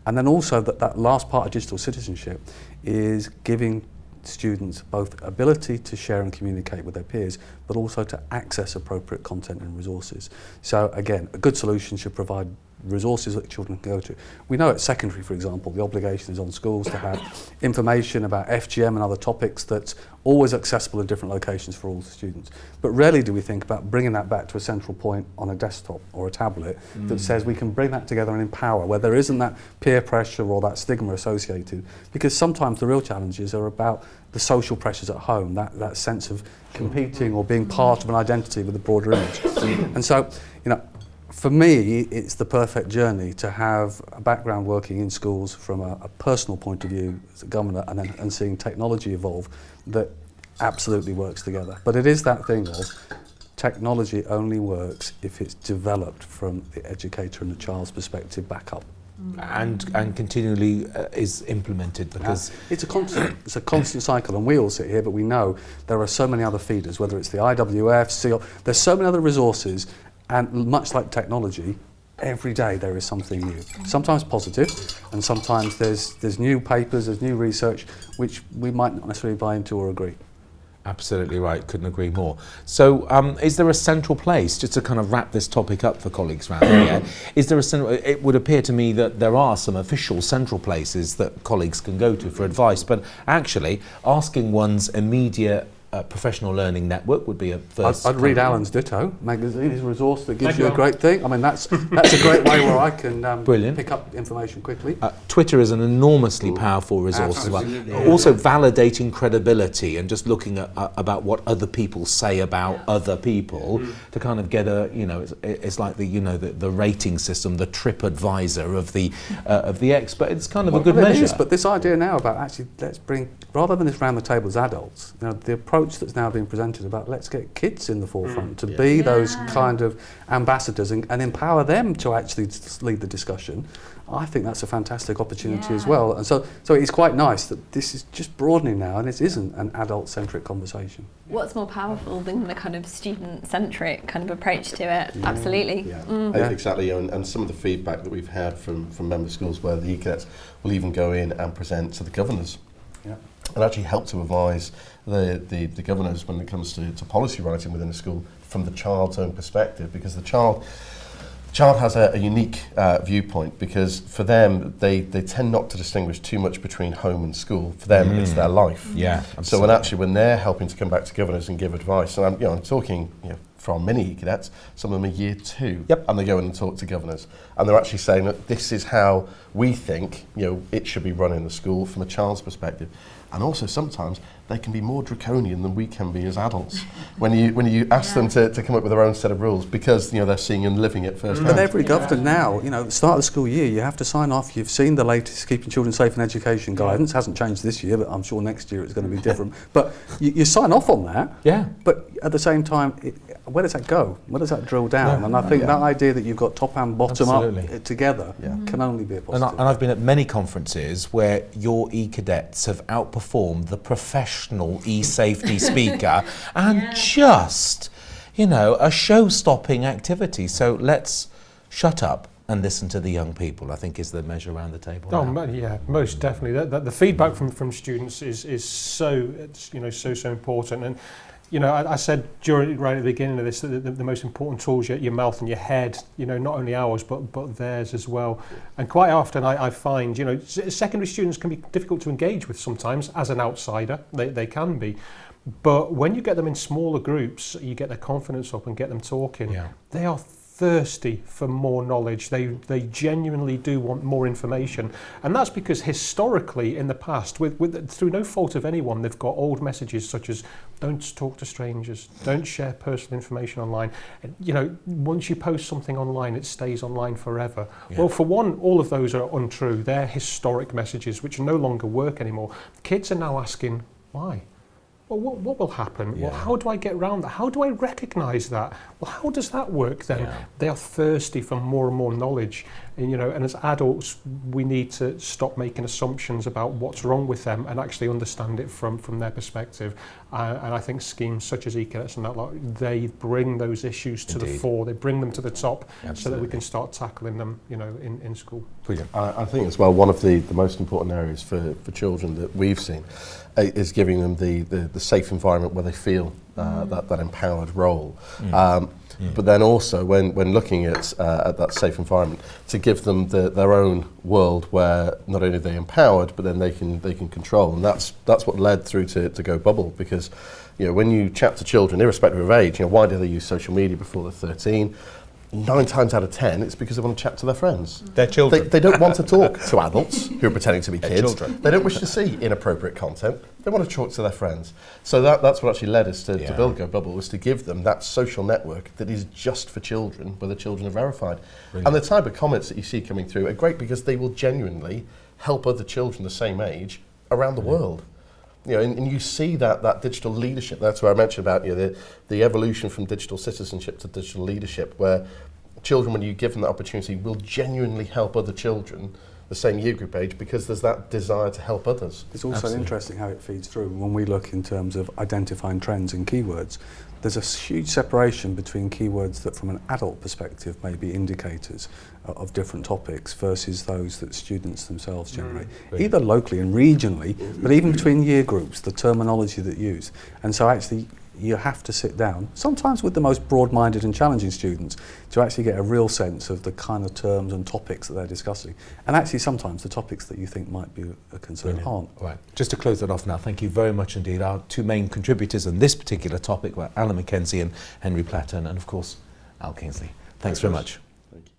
And then also that last part of digital citizenship is giving students both ability to share and communicate with their peers, but also to access appropriate content and resources. So again, a good solution should provide resources that children can go to. We know at secondary, for example, the obligation is on schools to have information about FGM and other topics that's always accessible in different locations for all the students. But rarely do we think about bringing that back to a central point on a desktop or a tablet that says we can bring that together and empower, where there isn't that peer pressure or that stigma associated. Because sometimes the real challenges are about the social pressures at home, that sense of competing or being part of an identity with a broader image. And so, you know, for me, it's the perfect journey to have a background working in schools from a personal point of view as a governor, and seeing technology evolve that absolutely works together. But it is that thing of technology only works if it's developed from the educator and the child's perspective back up.
And continually is implemented, because
it's a constant cycle, and we all sit here, but we know there are so many other feeders, whether it's the IWF, SEAL, there's so many other resources. And much like technology, every day there is something new. Sometimes positive, and sometimes there's new papers, there's new research, which we might not necessarily buy into or agree.
Absolutely right, couldn't agree more. So is there a central place, just to kind of wrap this topic up for colleagues around here, is there a central, it would appear to me that there are some official central places that colleagues can go to for advice, but actually asking one's immediate professional learning network would be a first.
I'd read Alan's Ditto magazine. It's a resource that gives you a great thing. I mean, that's a great way where I can pick up information quickly.
Twitter is an enormously powerful resource as well.
Yeah.
Also validating credibility and just looking at about what other people say about other people to kind of get a, you know, it's like the, you know, the rating system, the TripAdvisor of the expert. It's kind of a good measure.
It is, but this idea now about actually let's bring, rather than this round the table as adults, you know, the approach that's now being presented about let's get kids in the forefront to be those kind of ambassadors and empower them to actually lead the discussion. I think that's a fantastic opportunity as well. And so it's quite nice that this is just broadening now, and it isn't an adult-centric conversation.
What's more powerful than the kind of student-centric kind of approach to it? Absolutely.
Exactly, and some of the feedback that we've had from member schools where the e-cadets will even go in and present to the governors. And actually help to advise the governors when it comes to policy writing within the school from the child's own perspective, because the child has a unique viewpoint, because for them they tend not to distinguish too much between home and school. For them it's their life. So when they're helping to come back to governors and give advice, and I'm talking, you know, from many cadets, some of them are year 2, and they go in and talk to governors, and they're actually saying that this is how we think, you know, it should be run in the school from a child's perspective. And also sometimes they can be more draconian than we can be as adults when you ask them to come up with their own set of rules, because they're seeing and living it firsthand.
But every government now, at the start of the school year, you have to sign off. You've seen the latest Keeping Children Safe in Education guidance. Hasn't changed this year, but I'm sure next year it's going to be different. But you sign off on that.
Yeah.
But at the same time, where does that go? Where does that drill down?
Yeah.
And I think that idea that you've got top and bottom
Absolutely.
up together can only be a positive.
And I've been at many conferences where your e-cadets have outperformed the professional e-safety speaker and just, a show-stopping activity. So let's shut up and listen to the young people, I think, is the measure around the table.
Yeah, most definitely. The feedback from students is so important. And I said right at the beginning of this that the most important tools are your mouth and your head, not only ours, but theirs as well. And quite often I find, secondary students can be difficult to engage with sometimes as an outsider. They can be. But when you get them in smaller groups, you get their confidence up and get them talking. Yeah. They are thirsty for more knowledge. They genuinely do want more information, and that's because historically in the past, through no fault of anyone, they've got old messages such as don't talk to strangers, don't share personal information online. Once you post something online, it stays online forever. Yeah. Well, for one, all of those are untrue. They're historic messages which no longer work anymore. Kids are now asking why. Well, what will happen? Yeah. Well, how do I get around that? How do I recognise that? Well, how does that work then? Yeah. They are thirsty for more and more knowledge. And as adults, we need to stop making assumptions about what's wrong with them and actually understand it from their perspective. And I think schemes such as eCadets and that lot, they bring those issues to the fore. They bring them to the top. Absolutely. So that we can start tackling them, in school.
Brilliant. I think as well, one of the most important areas for children that we've seen is giving them the safe environment where they feel that empowered role. But then also when looking at that safe environment, to give them their own world where not only are they empowered, but then they can control. And that's what led through to Go Bubble, because when you chat to children, irrespective of age, why do they use social media before they're 13? 9 times out of 10, it's because they want to chat to their friends.
Their children.
They don't want to talk to adults who are pretending to be kids.
Children.
They don't wish to see inappropriate content. They want to talk to their friends. So that's what actually led us to build Go Bubble, was to give them that social network that is just for children, where the children are verified. Brilliant. And the type of comments that you see coming through are great, because they will genuinely help other children the same age around the world. And you see that digital leadership. That's where I mentioned about the evolution from digital citizenship to digital leadership, where children, when you give them that opportunity, will genuinely help other children the same year group age, because there's that desire to help others.
It's also interesting how it feeds through. When we look in terms of identifying trends and keywords, there's a huge separation between keywords that from an adult perspective may be indicators of different topics versus those that students themselves generate, either locally and regionally, but even between year groups, the terminology that used. And so actually you have to sit down, sometimes with the most broad-minded and challenging students, to actually get a real sense of the kind of terms and topics that they're discussing. And actually sometimes the topics that you think might be a concern aren't.
Right. Just to close that off now, thank you very much indeed. Our two main contributors on this particular topic were Alan Mackenzie and Henry Platter, and of course Al Kingsley. Thanks very much.
Thank you.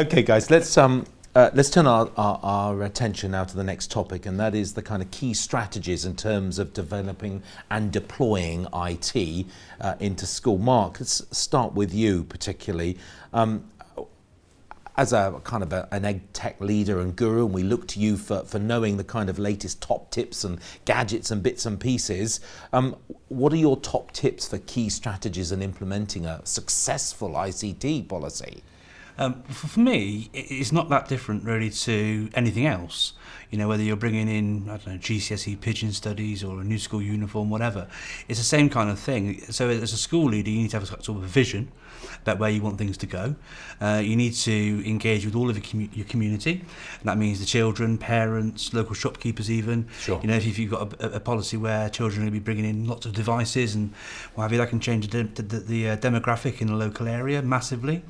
Okay guys, let's turn our attention now to the next topic, and that is the kind of key strategies in terms of developing and deploying IT into school. Mark, let's start with you particularly. As a kind of an EdTech leader and guru, and we look to you for knowing the kind of latest top tips and gadgets and bits and pieces, what are your top tips for key strategies in implementing a successful ICT policy?
For me, it's not that different really to anything else. Whether you're bringing in, GCSE pigeon studies or a new school uniform, whatever. It's the same kind of thing. So as a school leader, you need to have a sort of a vision about where you want things to go. You need to engage with all of your community. And that means the children, parents, local shopkeepers even.
Sure.
If you've got a policy where children are going to be bringing in lots of devices and what have you, that can change the demographic in the local area massively.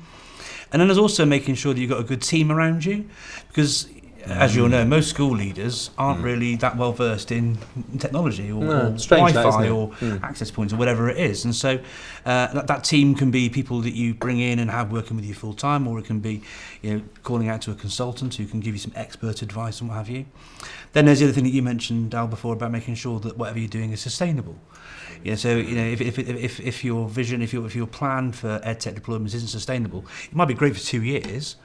And then there's also making sure that you've got a good team around you, because as you'll know, most school leaders aren't really that well versed in technology or
strange that,
Wi-Fi
isn't it?
or access points or whatever it is. And so that team can be people that you bring in and have working with you full time, or it can be, calling out to a consultant who can give you some expert advice and what have you. Then there's the other thing that you mentioned, Al, before about making sure that whatever you're doing is sustainable. So if your vision, if your plan for EdTech deployments isn't sustainable, it might be great for 2 years.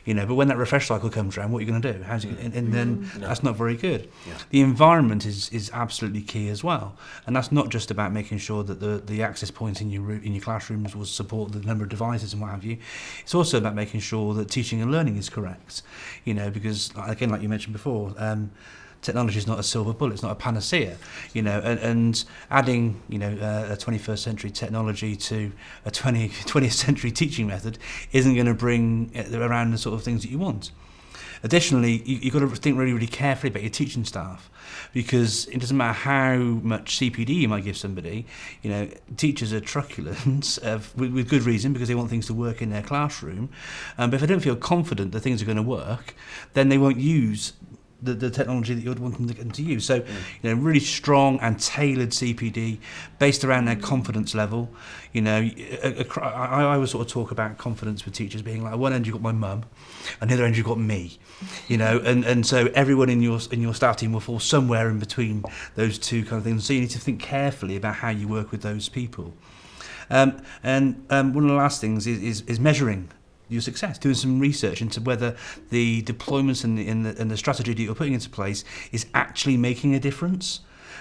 But when that refresh cycle comes around, what are you going to do? And then that's not very good. Yeah. The environment is absolutely key as well, and that's not just about making sure that the access points in your classrooms will support the number of devices and what have you. It's also about making sure that teaching and learning is correct. Because again, like you mentioned before. Technology is not a silver bullet, it's not a panacea, and adding, a 21st century technology to a 20th century teaching method isn't going to bring around the sort of things that you want. Additionally, you've got to think really, really carefully about your teaching staff, because it doesn't matter how much CPD you might give somebody, teachers are truculent with good reason, because they want things to work in their classroom, but if they don't feel confident that things are going to work, then they won't use the technology that you'd want them to use. So, really strong and tailored CPD based around their confidence level. I always sort of talk about confidence with teachers being like, at one end you've got my mum, and the other end you've got me. And so everyone in your staff team will fall somewhere in between those two kind of things. So you need to think carefully about how you work with those people. And one of the last things is measuring your success, doing some research into whether the deployments and the strategy that you're putting into place is actually making a difference.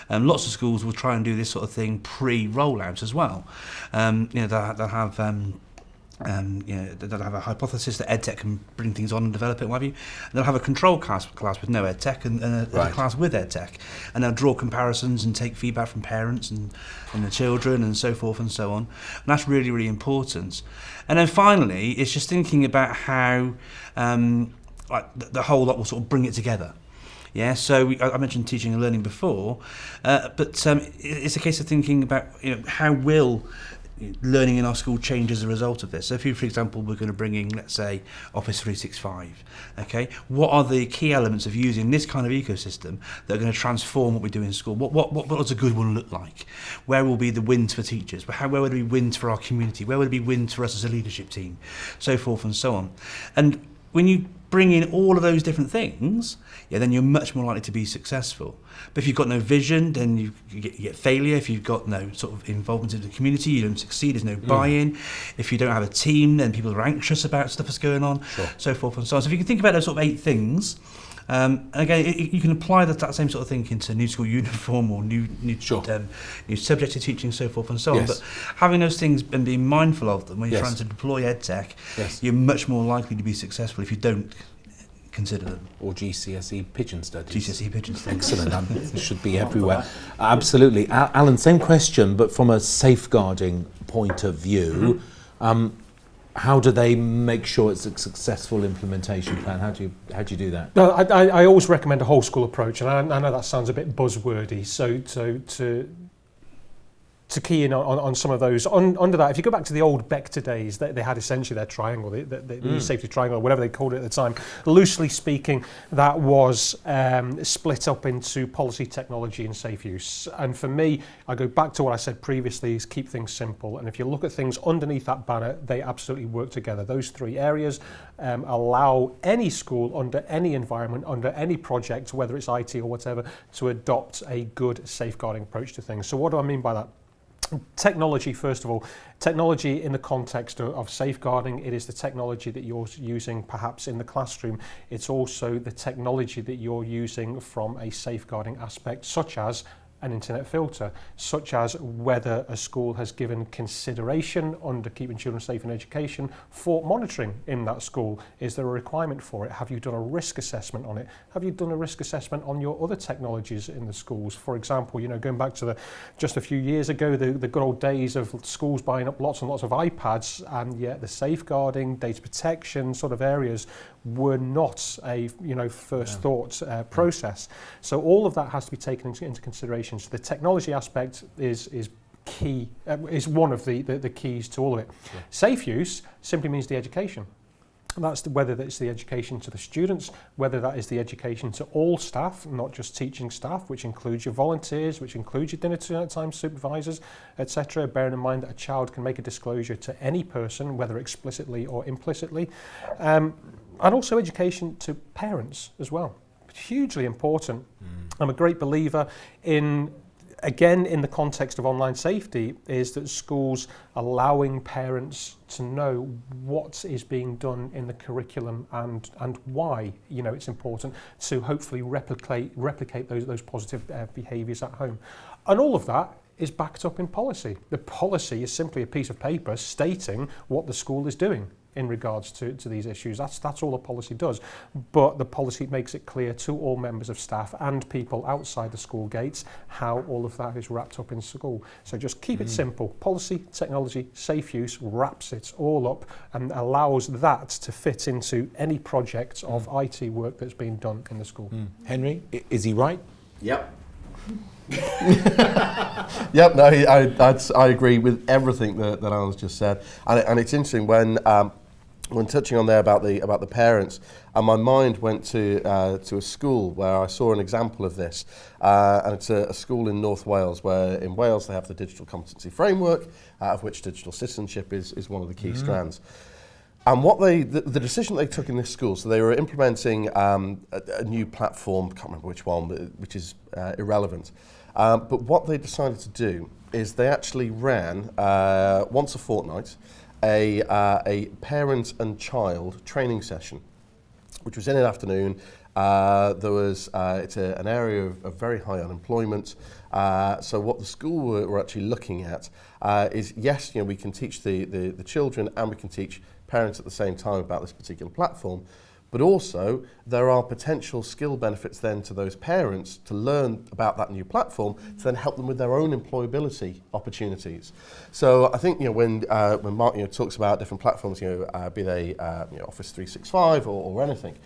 Lots of schools will try and do this sort of thing pre-rollout as well. They'll have they'll have a hypothesis that EdTech can bring things on and develop it, and what have you. And they'll have a control class with no EdTech and a class with EdTech, and they'll draw comparisons and take feedback from parents and the children and so forth and so on. And that's really, really important. And then finally, it's just thinking about how the whole lot will sort of bring it together. Yeah, so I mentioned teaching and learning before, but it's a case of thinking about how will learning in our school change as a result of this. So if for example, we're going to bring in, let's say, Office 365, okay, what are the key elements of using this kind of ecosystem that are going to transform what we do in school? What does a good one look like? Where will be the wins for teachers? Where would there be wins for our community? Where would there be wins for us as a leadership team? So forth and so on. And when you bring in all of those different things, then you're much more likely to be successful. But if you've got no vision, then you get failure. If you've got no sort of involvement in the community, you don't succeed, there's no buy-in. If you don't have a team, then people are anxious about stuff that's going on, so forth and so on. So if you can think about those sort of 8 things, and again, you can apply that same sort of thinking to new school uniform or new subject to teaching, so forth and so on. But having those things and being mindful of them when you're trying to deploy EdTech, you're much more likely to be successful if you don't consider them.
Or GCSE pigeon studies.
GCSE pigeon studies.
Excellent. It should be everywhere. Absolutely. Alan, same question, but from a safeguarding point of view. How do they make sure it's a successful implementation plan? How do you do that?
No, I always recommend a whole school approach, and I know that sounds a bit buzzwordy. So to key in on some of those. Under that, if you go back to the old Bechter days, they had essentially their triangle, the safety triangle, or whatever they called it at the time. Loosely speaking, that was split up into policy, technology and safe use. And for me, I go back to what I said previously, is keep things simple. And if you look at things underneath that banner, they absolutely work together. Those 3 areas allow any school under any environment, under any project, whether it's IT or whatever, to adopt a good safeguarding approach to things. So what do I mean by that? Technology, first of all, technology in the context of safeguarding, it is the technology that you're using perhaps in the classroom. It's also the technology that you're using from a safeguarding aspect, such as an internet filter, such as whether a school has given consideration under keeping children safe in education for monitoring in that school. Is there a requirement for it? Have you done a risk assessment on it? Have you done a risk assessment on your other technologies in the schools? For example, going back to just a few years ago, the good old days of schools buying up lots and lots of iPads, and yet the safeguarding, data protection sort of areas were not a first thought process. So all of that has to be taken into consideration. So the technology aspect is key, is one of the keys to all of it. Safe use simply means the education. That's whether it's the education to the students, whether that is the education to all staff, not just teaching staff, which includes your volunteers, which includes your dinner time supervisors, etc. Bearing in mind that a child can make a disclosure to any person, whether explicitly or implicitly. And also education to parents as well. Hugely important. I'm a great believer in, again, in the context of online safety, is that schools allowing parents to know what is being done in the curriculum and why, you know, it's important to hopefully replicate those positive behaviours at home. And all of that is backed up in policy. The policy is simply a piece of paper stating what the school is doing in regards to these issues. That's all the policy does. But the policy makes it clear to all members of staff and people outside the school gates how all of that is wrapped up in school. So just keep it simple. Policy, technology, safe use wraps it all up and allows that to fit into any project of IT work that's being done in the school.
Henry, is he right?
Yep. Yep, no, I agree with everything that Alan's just said, and it's interesting when touching on there about the parents, and my mind went to a school where I saw an example of this, and it's a school in North Wales, where in Wales they have the digital competency framework, out of which digital citizenship is one of the key strands. And what the decision they took in this school, so they were implementing a new platform, can't remember which one, which is irrelevant. But what they decided to do is they actually ran once a fortnight a parent and child training session, which was in an afternoon. There was it's an area of very high unemployment. So what the school were actually looking at is, yes, you know, we can teach the children and we can teach parents at the same time about this particular platform, but also there are potential skill benefits then to those parents to learn about that new platform to then help them with their own employability opportunities. So I think, you know, when Mark, you know, talks about different platforms, you know, be they you know, Office 365 or anything,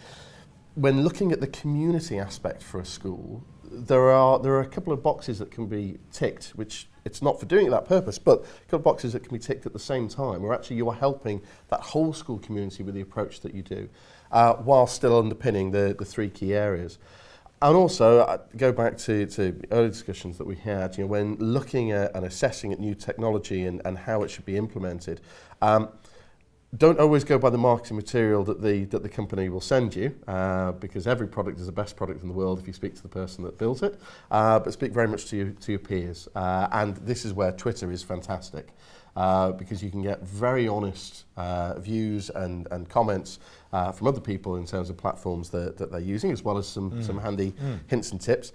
when looking at the community aspect for a school, there are a couple of boxes that can be ticked, which it's not for doing it that purpose, but a couple of boxes that can be ticked at the same time, where actually you are helping that whole school community with the approach that you do, while still underpinning the three key areas. And also, go back to early discussions that we had, you know, when looking at and assessing at new technology and how it should be implemented, don't always go by the marketing material that the company will send you, because every product is the best product in the world if you speak to the person that built it, but speak very much to your peers. And this is where Twitter is fantastic, because you can get very honest views and comments from other people in terms of platforms that they're using, as well as some handy hints and tips.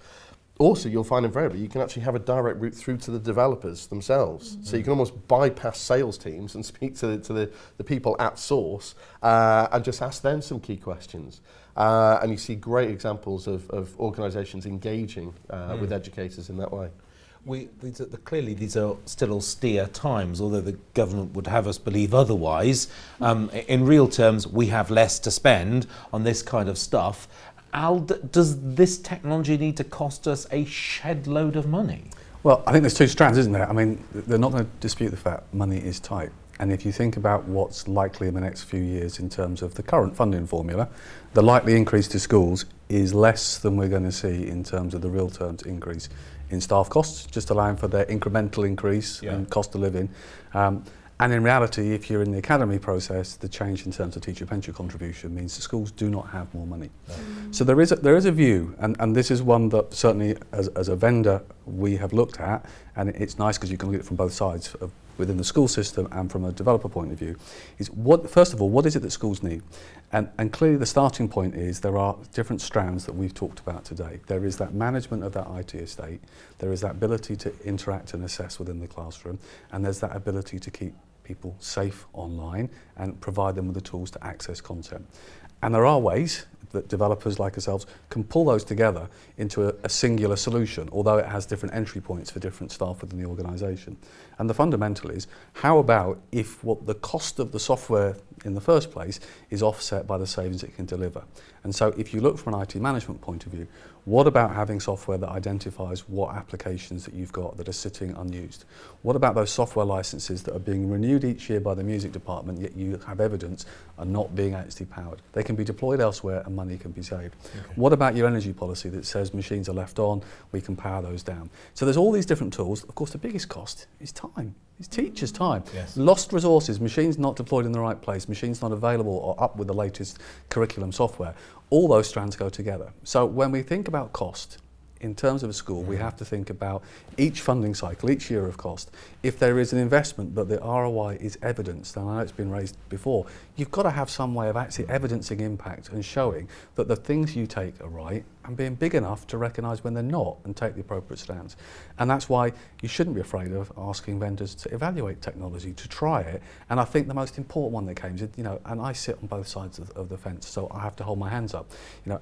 Also, you'll find invariably you can actually have a direct route through to the developers themselves. So you can almost bypass sales teams and speak to the people at source and just ask them some key questions. And you see great examples of organisations engaging with educators in that way.
Clearly these are still austere times, although the government would have us believe otherwise. In real terms, we have less to spend on this kind of stuff. Al, does this technology need to cost us a shed load of money?
Well, I think there's two strands, isn't there? I mean, they're not going to dispute the fact money is tight. And if you think about what's likely in the next few years in terms of the current funding formula, the likely increase to schools is less than we're going to see in terms of the real terms increase in staff costs, just allowing for their incremental increase in cost of living. And in reality, if you're in the academy process, the change in terms of teacher pension contribution means the schools do not have more money. So there is a view, and this is one that certainly as a vendor we have looked at, and it's nice because you can look at it from both sides, within the school system and from a developer point of view, is first of all, what is it that schools need? And clearly the starting point is there are different strands that we've talked about today. There is that management of that IT estate, there is that ability to interact and assess within the classroom, and there's that ability to keep people safe online and provide them with the tools to access content. And there are ways that developers like ourselves can pull those together into a singular solution, although it has different entry points for different staff within the organisation. And the fundamental is, how about if what the cost of the software in the first place is offset by the savings it can deliver? And so if you look from an IT management point of view, what about having software that identifies what applications that you've got that are sitting unused? What about those software licenses that are being renewed each year by the music department, yet you have evidence are not being actually powered? They can be deployed elsewhere and money can be saved. Okay. What about your energy policy that says machines are left on, we can power those down? So there's all these different tools. Of course, the biggest cost is time. It's teachers' time. Yes. Lost resources, machines not deployed in the right place, machines not available or up with the latest curriculum software. All those strands go together. So when we think about cost, in terms of a school, we have to think about each funding cycle, each year of cost. If there is an investment but the ROI is evidenced, and I know it's been raised before, you've got to have some way of actually evidencing impact and showing that the things you take are right and being big enough to recognise when they're not and take the appropriate stands. And that's why you shouldn't be afraid of asking vendors to evaluate technology, to try it. And I think the most important one that came is, and I sit on both sides of the fence, so I have to hold my hands up.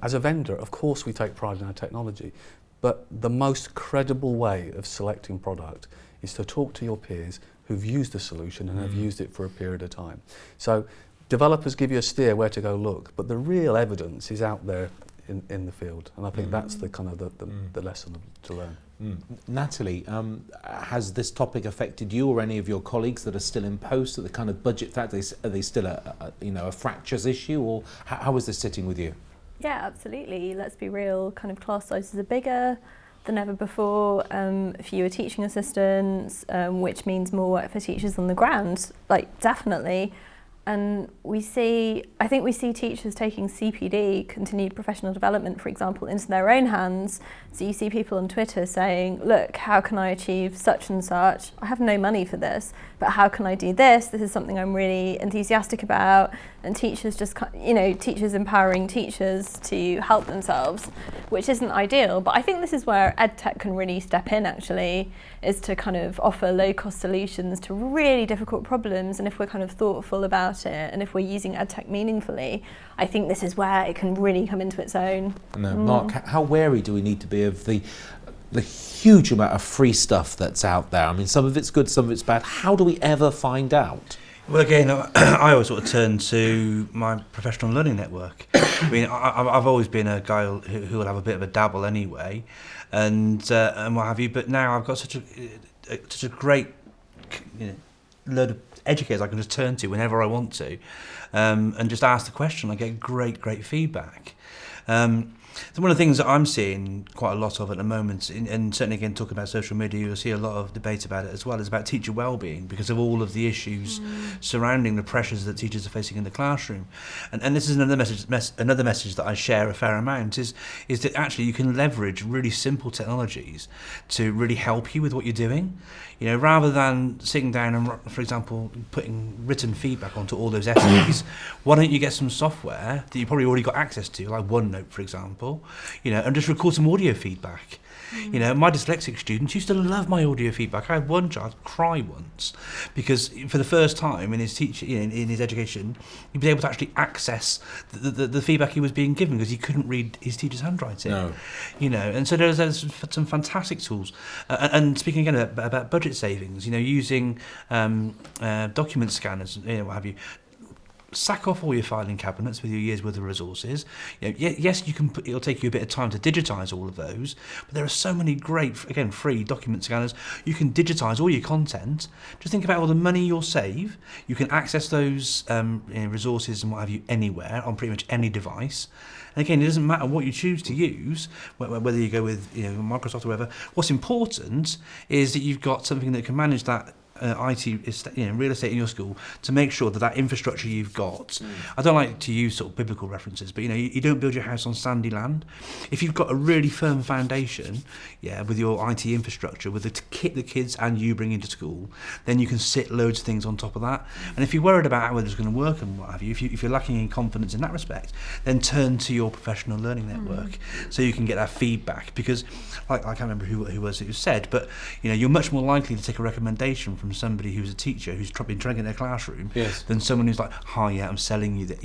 As a vendor, of course we take pride in our technology, but the most credible way of selecting product is to talk to your peers who've used the solution and have used it for a period of time. So developers give you a steer where to go look, but the real evidence is out there in the field. And I think that's the kind of the lesson to learn.
Natalie, has this topic affected you or any of your colleagues that are still in post at the kind of budget fact? Are they still a fractures issue, or how is this sitting with you?
Yeah, absolutely. Let's be real, kind of class sizes are bigger than ever before, fewer teaching assistants, which means more work for teachers on the ground, definitely. And I think we see teachers taking CPD, continued professional development, for example, into their own hands. So you see people on Twitter saying, look, how can I achieve such and such? I have no money for this, but how can I do this? This is something I'm really enthusiastic about. And teachers teachers empowering teachers to help themselves, which isn't ideal. But I think this is where EdTech can really step in, actually, is to kind of offer low-cost solutions to really difficult problems. And if we're kind of thoughtful about it, and if we're using EdTech meaningfully, I think this is where it can really come into its own.
Mark, how wary do we need to be of the huge amount of free stuff that's out there? I mean, some of it's good, some of it's bad. How do we ever find out?
Well, again, I always sort of turn to my professional learning network. I mean, I've always been a guy who will have a bit of a dabble anyway, and what have you. But now I've got such a great load of educators I can just turn to whenever I want to, and just ask the question. I get great feedback. So one of the things that I'm seeing quite a lot of at the moment, and certainly again talking about social media, you'll see a lot of debate about it as well, is about teacher well-being, because of all of the issues surrounding the pressures that teachers are facing in the classroom. And this is another message that I share a fair amount, is that actually you can leverage really simple technologies to really help you with what you're doing. Rather than sitting down and, for example, putting written feedback onto all those essays, why don't you get some software that you probably already got access to, like OneNote, for example, and just record some audio feedback. My dyslexic students used to love my audio feedback. I had one child cry once because for the first time in his in his education, he was able to actually access the feedback he was being given because he couldn't read his teacher's handwriting. No. And so there's some fantastic tools. And speaking again about budget savings, using document scanners, what have you. Sack off all your filing cabinets with your year's worth of resources. Yes, it'll take you a bit of time to digitise all of those, but there are so many great, again, free document scanners. You can digitise all your content. Just think about all the money you'll save. You can access those resources and what have you anywhere on pretty much any device. And again, it doesn't matter what you choose to use, whether you go with Microsoft or whatever. What's important is that you've got something that can manage that IT, real estate in your school, to make sure that infrastructure you've got. I don't like to use sort of biblical references, but you don't build your house on sandy land. If you've got a really firm foundation, with your IT infrastructure, with the kit the kids and you bring into school, then you can sit loads of things on top of that. And if you're worried about whether it's going to work and what have you, if you're lacking in confidence in that respect, then turn to your professional learning network so you can get that feedback. Because, I can't remember who it was said, but you're much more likely to take a recommendation from from somebody who's a teacher who's been trained in their classroom
Yes.
than someone who's like, "Hi, yeah, I'm selling you that."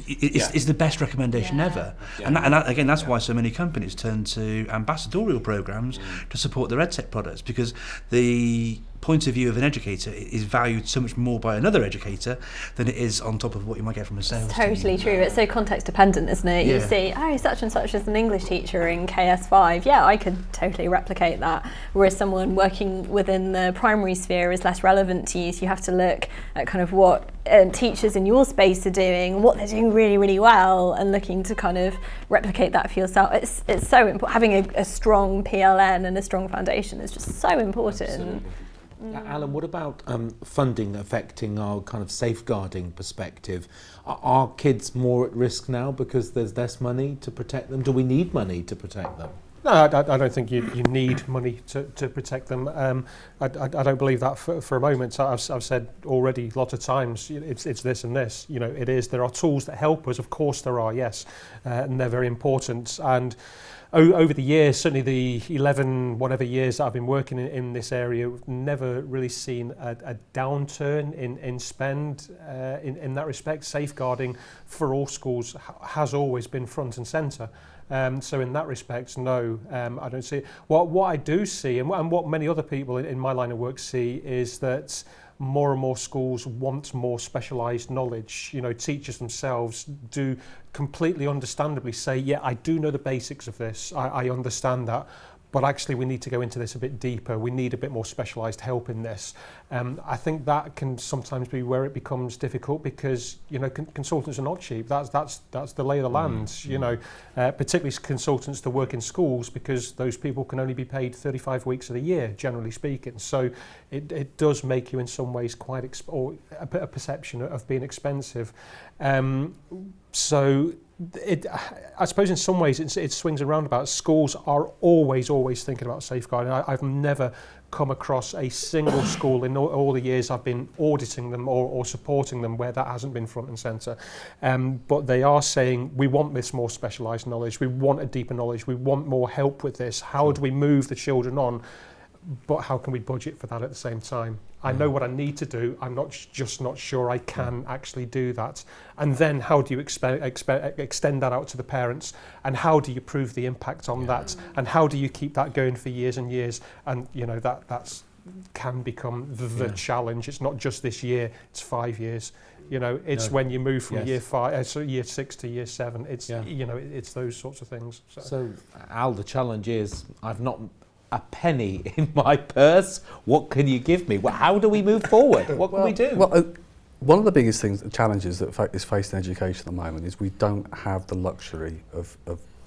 It's the best recommendation ever, and again, that's why so many companies turn to ambassadorial programs to support their EdTech products, because the point of view of an educator is valued so much more by another educator than it is on top of what you might get from a sales team.
Totally true. It's so context dependent, isn't it? You see, such and such is an English teacher in KS5. Yeah, I could totally replicate that. Whereas someone working within the primary sphere is less relevant to you. So you have to look at kind of what teachers in your space are doing, what they're doing really, really well, and looking to kind of replicate that for yourself. It's so important. Having a strong PLN and a strong foundation is just so important.
Absolutely. Alan, what about funding affecting our kind of safeguarding perspective? Are kids more at risk now because there's less money to protect them? Do we need money to protect them?
No, I don't think you need money to protect them. I don't believe that for a moment. I've said already lots of times, it's this and this. You know, it is. There are tools that help us. Of course there are, yes, and they're very important. And over the years, certainly the 11 whatever years that I've been working in this area, we've never really seen a downturn in spend in that respect. Safeguarding for all schools has always been front and centre. So in that respect, no, I don't see it. What I do see, and what many other people in my line of work see, is that more and more schools want more specialised knowledge. You know, teachers themselves do completely understandably say, yeah, I do know the basics of this, I understand that, but actually we need to go into this a bit deeper. We need a bit more specialised help in this. I think that can sometimes be where it becomes difficult, because, you know, consultants are not cheap. That's the lay of the land. You know, particularly consultants that work in schools, because those people can only be paid 35 weeks of the year, generally speaking. So it does make you in some ways quite a perception of being expensive. So I suppose in some ways it swings around about. Schools are always thinking about safeguarding. I've never come across a single school in all the years I've been auditing them or supporting them where that hasn't been front and centre. But they are saying, we want this more specialised knowledge, we want a deeper knowledge, we want more help with this. How do we move the children on? But how can we budget for that at the same time? I know what I need to do, I'm not sure I can actually do that. And then how do you extend that out to the parents? And how do you prove the impact on that? And how do you keep that going for years and years? And, you know, that's can become the challenge. It's not just this year, it's 5 years. You know, it's when you move from year 6 to year 7. It's, you know, it's those sorts of things.
So, Al, the challenge is, I've not a penny in my purse. What can you give me? How do we move forward? What can we do?
Well, one of the biggest challenges that is faced in education at the moment is we don't have the luxury of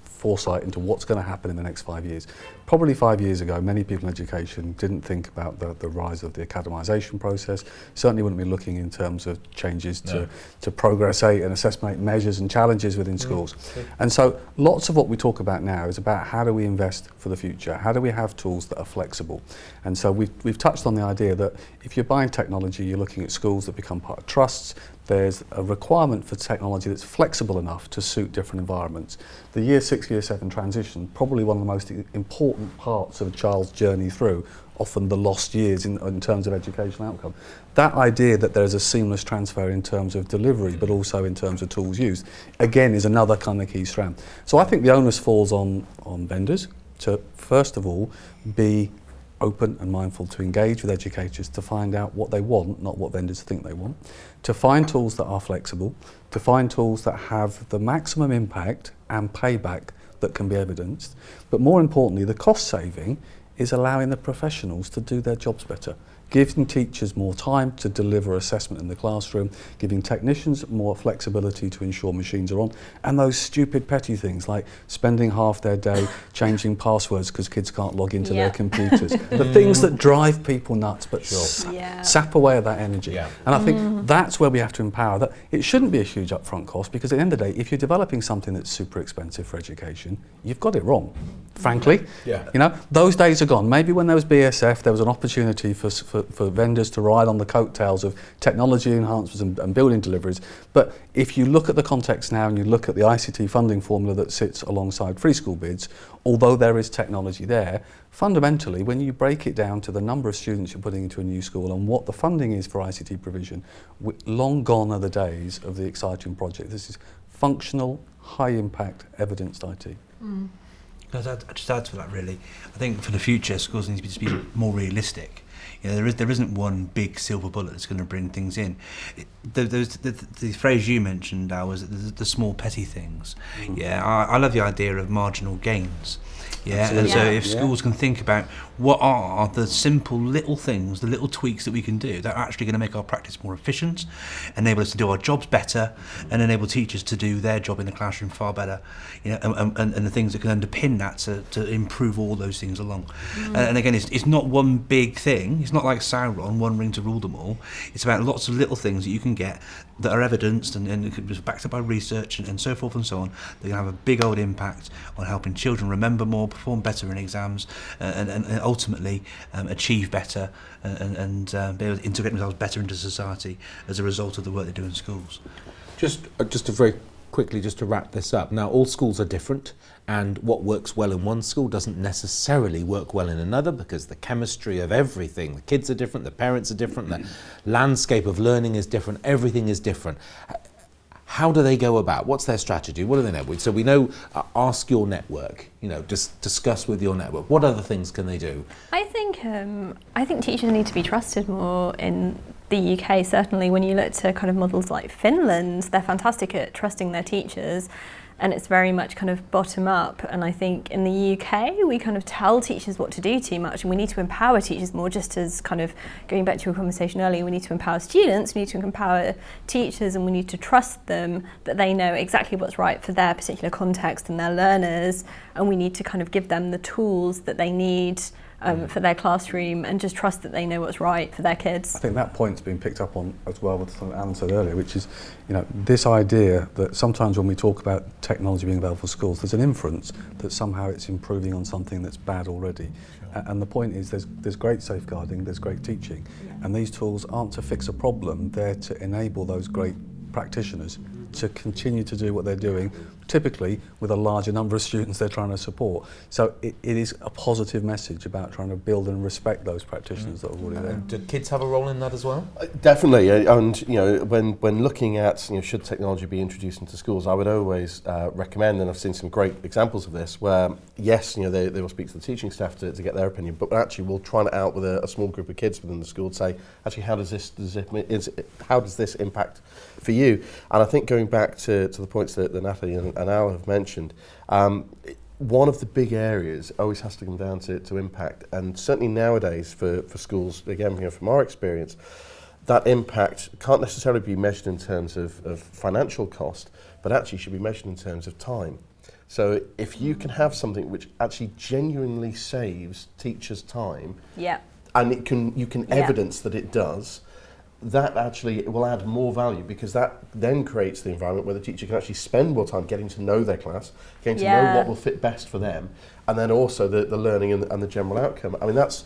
foresight into what's going to happen in the next 5 years. Probably 5 years ago, many people in education didn't think about the rise of the academisation process. Certainly wouldn't be looking in terms of changes to Progress 8 and Assessment 8 measures and challenges within schools. And so lots of what we talk about now is about how do we invest for the future? How do we have tools that are flexible? And so we've touched on the idea that if you're buying technology, you're looking at schools that become part of trusts. There's a requirement for technology that's flexible enough to suit different environments. The year 6, year 7 transition, probably one of the most important parts of a child's journey through, often the lost years in terms of educational outcome. That idea that there's a seamless transfer in terms of delivery, but also in terms of tools used, again, is another kind of key strand. So I think the onus falls on vendors to, first of all, be open and mindful to engage with educators to find out what they want, not what vendors think they want, to find tools that are flexible, to find tools that have the maximum impact and payback that can be evidenced, but more importantly, the cost saving is allowing the professionals to do their jobs better. Giving teachers more time to deliver assessment in the classroom, giving technicians more flexibility to ensure machines are on, and those stupid petty things like spending half their day changing passwords because kids can't log into their computers. The things that drive people nuts but sap away at that energy. And I think that's where we have to empower that. It shouldn't be a huge upfront cost, because at the end of the day, if you're developing something that's super expensive for education, you've got it wrong, frankly. You know, those days are gone. Maybe when there was BSF, there was an opportunity for for vendors to ride on the coattails of technology enhancements and building deliveries. But if you look at the context now and you look at the ICT funding formula that sits alongside free school bids, although there is technology there, fundamentally, when you break it down to the number of students you're putting into a new school and what the funding is for ICT provision, long gone are the days of the exciting project. This is functional, high-impact, evidenced IT.
I'd just add to that, really. I think for the future, schools need to be more realistic. You know, there isn't one big silver bullet that's going to bring things in. The phrase you mentioned, Al, was the small petty things. Yeah, I love the idea of marginal gains. Yeah, and so if schools can think about what are the simple little things, the little tweaks that we can do that are actually going to make our practice more efficient, enable us to do our jobs better, and enable teachers to do their job in the classroom far better, you know, and the things that can underpin that to improve all those things along. And again, it's not one big thing. It's not like Sauron, one ring to rule them all. It's about lots of little things that you can get that are evidenced and backed up by research and so forth and so on. They're going to have a big old impact on helping children remember more, perform better in exams, and ultimately achieve better and be able to integrate themselves better into society as a result of the work they do in schools.
Just to very quickly, just to wrap this up. Now, all schools are different, and what works well in one school doesn't necessarily work well in another, because the chemistry of everything, the kids are different, the parents are different, the landscape of learning is different, everything is different. How do they go about? What's their strategy? What do they know? So we know, ask your network, you know, just discuss with your network. What other things can they do?
I think teachers need to be trusted more in the UK. Certainly when you look to kind of models like Finland, they're fantastic at trusting their teachers, and it's very much kind of bottom up. And I think in the UK we kind of tell teachers what to do too much, and we need to empower teachers more, just as kind of going back to your conversation earlier, we need to empower students, we need to empower teachers, and we need to trust them that they know exactly what's right for their particular context and their learners, and we need to kind of give them the tools that they need for their classroom, and just trust that they know what's right for their kids.
I think that point's been picked up on as well with something Alan said earlier, which is, you know, this idea that sometimes when we talk about technology being available for schools, there's an inference that somehow it's improving on something that's bad already. And the point is there's great safeguarding, there's great teaching, and these tools aren't to fix a problem, they're to enable those great practitioners to continue to do what they're doing, typically with a larger number of students they're trying to support. So it is a positive message about trying to build and respect those practitioners that are already there.
Do kids have a role in that as well?
Definitely, and you know, when looking at, you know, should technology be introduced into schools, I would always recommend, and I've seen some great examples of this, where yes, you know, they will speak to the teaching staff to get their opinion, but actually we'll try it out with a small group of kids within the school to say, actually, how does this impact for you? And I think going back to the points that Natalie and Al have mentioned, one of the big areas always has to come down to impact, and certainly nowadays for schools, again, you know, from our experience, that impact can't necessarily be measured in terms of financial cost, but actually should be measured in terms of time. So if you can have something which actually genuinely saves teachers' time, and you can evidence that it does, that actually will add more value, because that then creates the environment where the teacher can actually spend more time getting to know their class, getting to know what will fit best for them, and then also the learning and the general outcome. I mean, that's,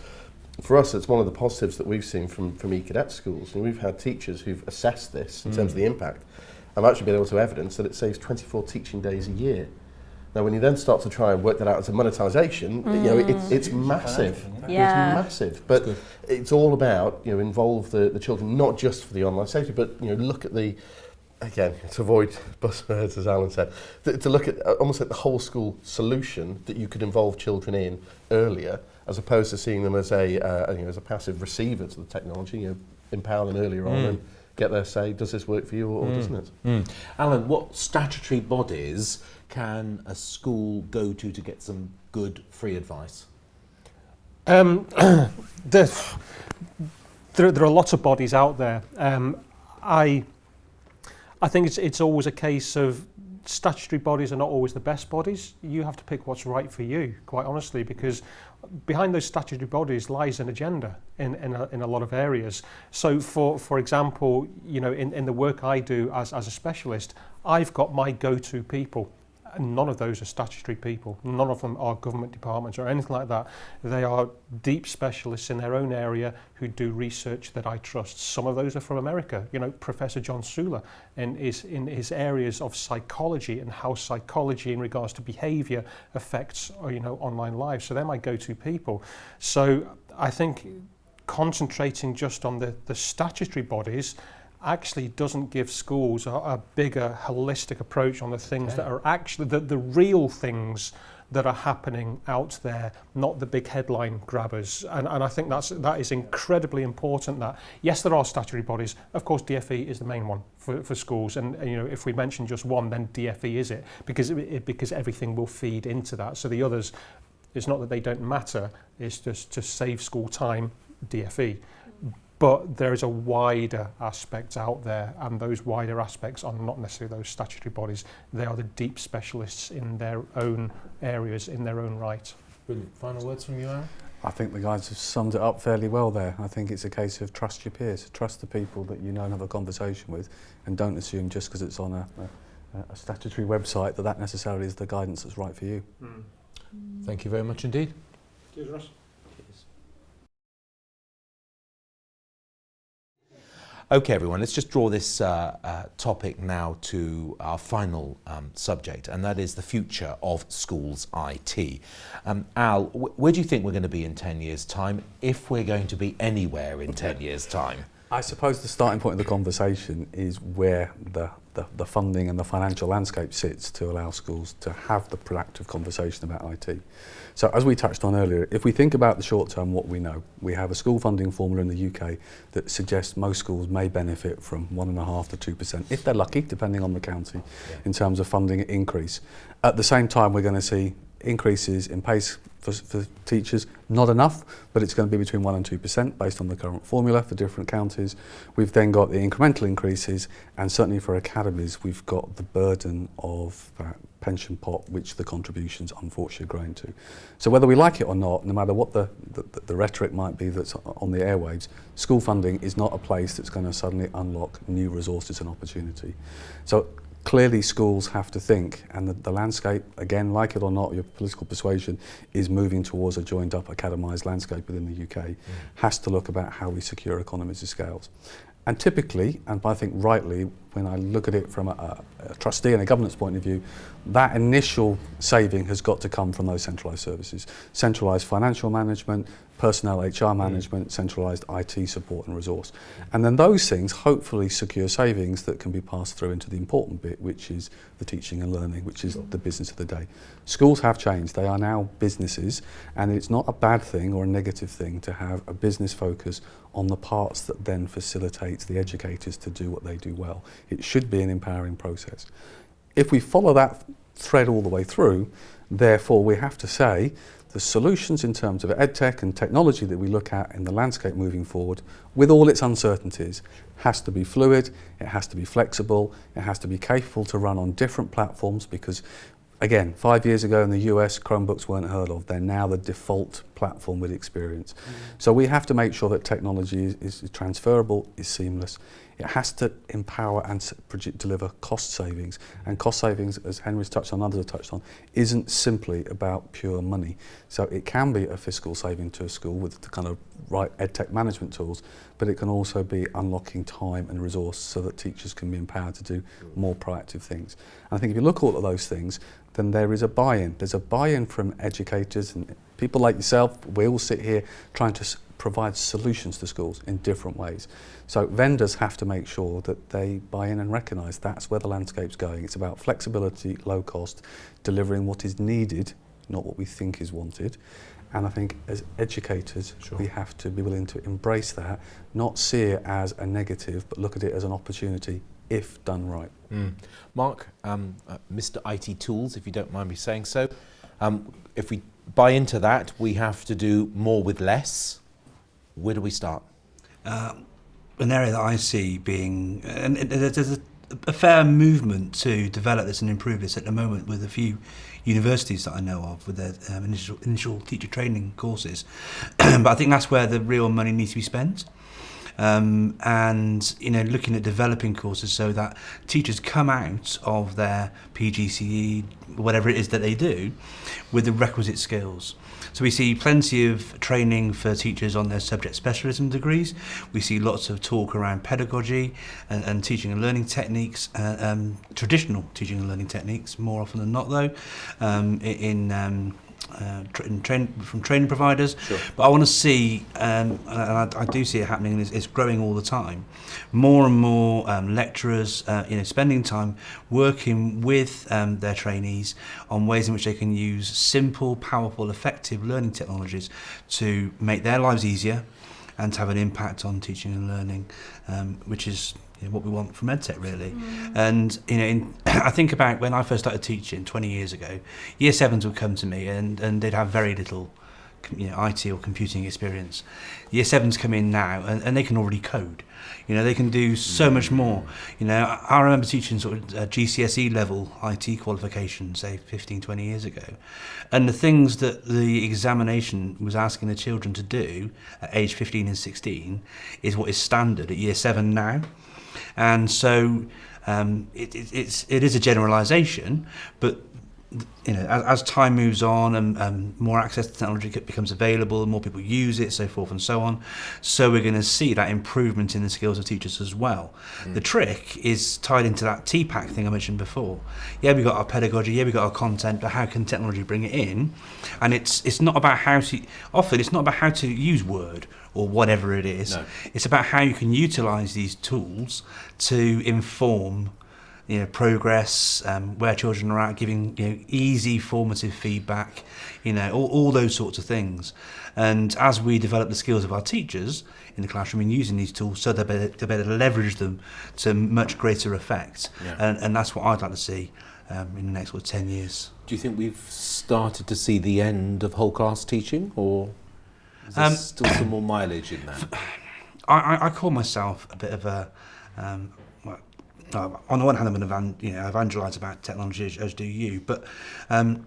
for us, it's one of the positives that we've seen from e-cadet schools. And we've had teachers who've assessed this in terms of the impact, and actually been able to evidence that it saves 24 teaching days a year. Now, when you then start to try and work that out as a monetisation, you know, it's massive. It's massive. But it's all about, you know, involve the children, not just for the online safety, but, you know, look at the, again, to avoid buzzwords, as Alan said, to look at almost like the whole school solution that you could involve children in earlier, as opposed to seeing them as you know, as a passive receiver to the technology. You know, empower them earlier on and get their say, does this work for you or doesn't it?
Alan, what statutory bodies can a school go to get some good free advice?
There are lots of bodies out there. I think it's always a case of statutory bodies are not always the best bodies. You have to pick what's right for you, quite honestly, because behind those statutory bodies lies an agenda in a lot of areas. So for example, you know, in the work I do as a specialist, I've got my go-to people. none of those are statutory people. None of them are government departments or anything like that. They are deep specialists in their own area who do research that I trust. Some of those are from America. You know, Professor John Sula is in his areas of psychology and how psychology in regards to behaviour affects, you know, online lives. So they're my go-to people. So I think concentrating just on the statutory bodies actually doesn't give schools a bigger holistic approach on the things that are actually the real things that are happening out there, not the big headline grabbers. And I think that is incredibly important. That yes, there are statutory bodies. Of course, DfE is the main one for schools, and you know, if we mention just one, then DfE is it, because everything will feed into that. So the others, it's not that they don't matter, it's just to save school time, DfE. But there is a wider aspect out there, and those wider aspects are not necessarily those statutory bodies. They are the deep specialists in their own areas, in their own right.
Brilliant. Final words from you, Aaron?
I think the guys have summed it up fairly well there. I think it's a case of trust your peers, trust the people that you know and have a conversation with, and don't assume just because it's on a statutory website that necessarily is the guidance that's right for you.
Thank you very much indeed.
Cheers, Russ.
Okay, everyone, let's just draw this topic now to our final subject, and that is the future of schools IT. Al, where do you think we're going to be in 10 years' time, if we're going to be anywhere in 10 years' time?
I suppose the starting point of the conversation is where the funding and the financial landscape sits to allow schools to have the proactive conversation about IT. So as we touched on earlier, if we think about the short term, what we know, we have a school funding formula in the UK that suggests most schools may benefit from 1.5% to 2%, if they're lucky, depending on the county, in terms of funding increase. At the same time, we're going to see increases in pay for teachers, not enough, but it's going to be between 1% and 2% based on the current formula for different counties. We've then got the incremental increases, and certainly for academies, we've got the burden of that pension pot, which the contributions unfortunately are growing to. So whether we like it or not, no matter what the rhetoric might be that's on the airwaves, school funding is not a place that's going to suddenly unlock new resources and opportunity. So clearly schools have to think, and the landscape, again, like it or not, your political persuasion is moving towards a joined up academised landscape within the UK, has to look about how we secure economies of scales. And typically, and I think rightly, when I look at it from a trustee and a governance point of view, that initial saving has got to come from those centralised services. Centralised financial management, personnel HR management, centralised IT support and resource. And then those things hopefully secure savings that can be passed through into the important bit, which is the teaching and learning, which is the business of the day. Schools have changed. They are now businesses, and it's not a bad thing or a negative thing to have a business focus on the parts that then facilitates the educators to do what they do well. It should be an empowering process. If we follow that thread all the way through, therefore we have to say the solutions in terms of EdTech and technology that we look at in the landscape moving forward, with all its uncertainties, has to be fluid, it has to be flexible, it has to be capable to run on different platforms, because again, 5 years ago in the US, Chromebooks weren't heard of. They're now the default platform with experience. So we have to make sure that technology is transferable, is seamless. It has to empower and deliver cost savings. And cost savings, as Henry's touched on, others have touched on, isn't simply about pure money. So it can be a fiscal saving to a school with the kind of right EdTech management tools, but it can also be unlocking time and resource so that teachers can be empowered to do more proactive things. And I think if you look at all of those things, then there is a buy-in. There's a buy-in from educators and people like yourself. We all sit here trying to provide solutions to schools in different ways. So vendors have to make sure that they buy in and recognise that's where the landscape's going. It's about flexibility, low cost, delivering what is needed, not what we think is wanted. And I think as educators, we have to be willing to embrace that, not see it as a negative, but look at it as an opportunity if done right.
Mark, Mr. IT Tools, if you don't mind me saying so, if we buy into that, we have to do more with less. Where do we start?
An area that I see being, and there's a fair movement to develop this and improve this at the moment with a few universities that I know of with their initial teacher training courses. But I think that's where the real money needs to be spent. and looking at developing courses so that teachers come out of their PGCE, whatever it is that they do, with the requisite skills. So we see plenty of training for teachers on their subject specialism degrees. We see lots of talk around pedagogy and teaching and learning techniques, traditional teaching and learning techniques, more often than not though, from training providers.
Sure.
But I want to see, and I do see it happening, and it's growing all the time, more and more lecturers spending time working with their trainees on ways in which they can use simple, powerful, effective learning technologies to make their lives easier and to have an impact on teaching and learning, which is what we want from EdTech, really. And I think about when I first started teaching 20 years ago, Year 7s would come to me and they'd have very little IT or computing experience. Year 7s come in now and they can already code. They can do so much more. I remember teaching sort of GCSE level IT qualifications, say 15, 20 years ago. And the things that the examination was asking the children to do at age 15 and 16 is what is standard at Year 7 now. And so it is a generalisation, but as time moves on and more access to technology becomes available, more people use it, so forth and so on, so we're going to see that improvement in the skills of teachers as well. The trick is tied into that TPAC thing I mentioned before. Yeah, we've got our pedagogy, yeah, we've got our content, but how can technology bring it in? And it's not about it's not about how to use Word or whatever it is. No. It's about how you can utilise these tools to inform progress, where children are at, giving easy formative feedback, all those sorts of things. And as we develop the skills of our teachers in the classroom in using these tools, so they're better to leverage them to much greater effect. Yeah. And that's what I'd like to see in the next 10 years.
Do you think we've started to see the end of whole class teaching, or is there still some more mileage in that?
I call myself a bit of a on the one hand, I'm an evangelise about technology, as do you, but I'm